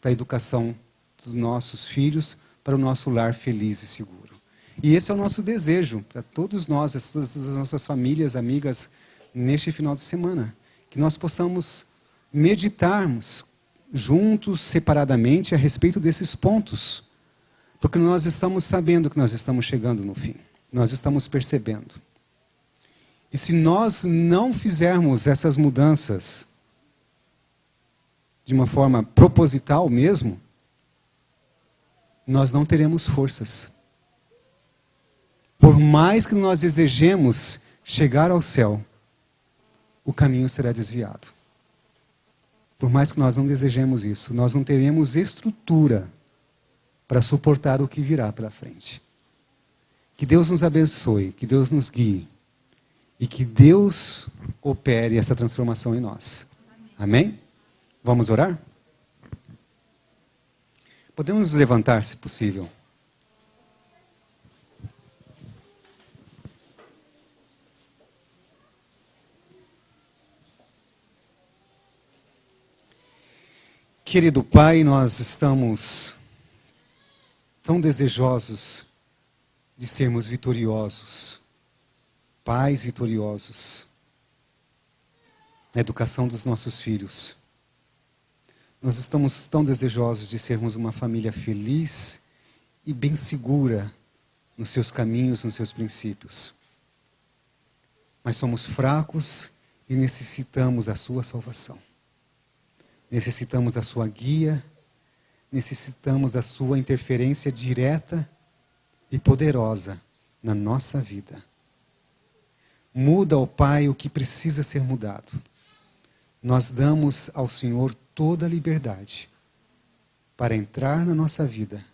para a educação dos nossos filhos, para o nosso lar feliz e seguro. E esse é o nosso desejo para todos nós, todas as nossas famílias, amigas, neste final de semana. Que nós possamos meditarmos juntos, separadamente, a respeito desses pontos. Porque nós estamos sabendo que nós estamos chegando no fim. Nós estamos percebendo. E se nós não fizermos essas mudanças de uma forma proposital mesmo, nós não teremos forças. Por mais que nós desejemos chegar ao céu, o caminho será desviado. Por mais que nós não desejemos isso, nós não teremos estrutura para suportar o que virá pela frente. Que Deus nos abençoe, que Deus nos guie e que Deus opere essa transformação em nós. Amém? Vamos orar? Podemos nos levantar, se possível. Querido Pai, nós estamos tão desejosos de sermos vitoriosos, pais vitoriosos, na educação dos nossos filhos. Nós estamos tão desejosos de sermos uma família feliz e bem segura nos seus caminhos, nos seus princípios. Mas somos fracos e necessitamos da sua salvação. Necessitamos da sua guia, necessitamos da sua interferência direta e poderosa na nossa vida. Muda, ó Pai, o que precisa ser mudado. Nós damos ao Senhor toda a liberdade para entrar na nossa vida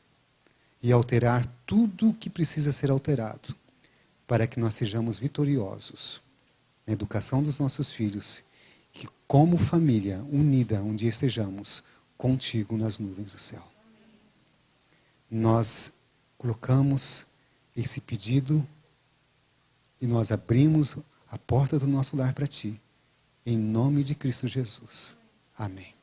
e alterar tudo o que precisa ser alterado, para que nós sejamos vitoriosos na educação dos nossos filhos, que como família unida um dia estejamos contigo nas nuvens do céu. Nós colocamos esse pedido e nós abrimos a porta do nosso lar para Ti, em nome de Cristo Jesus. Amém.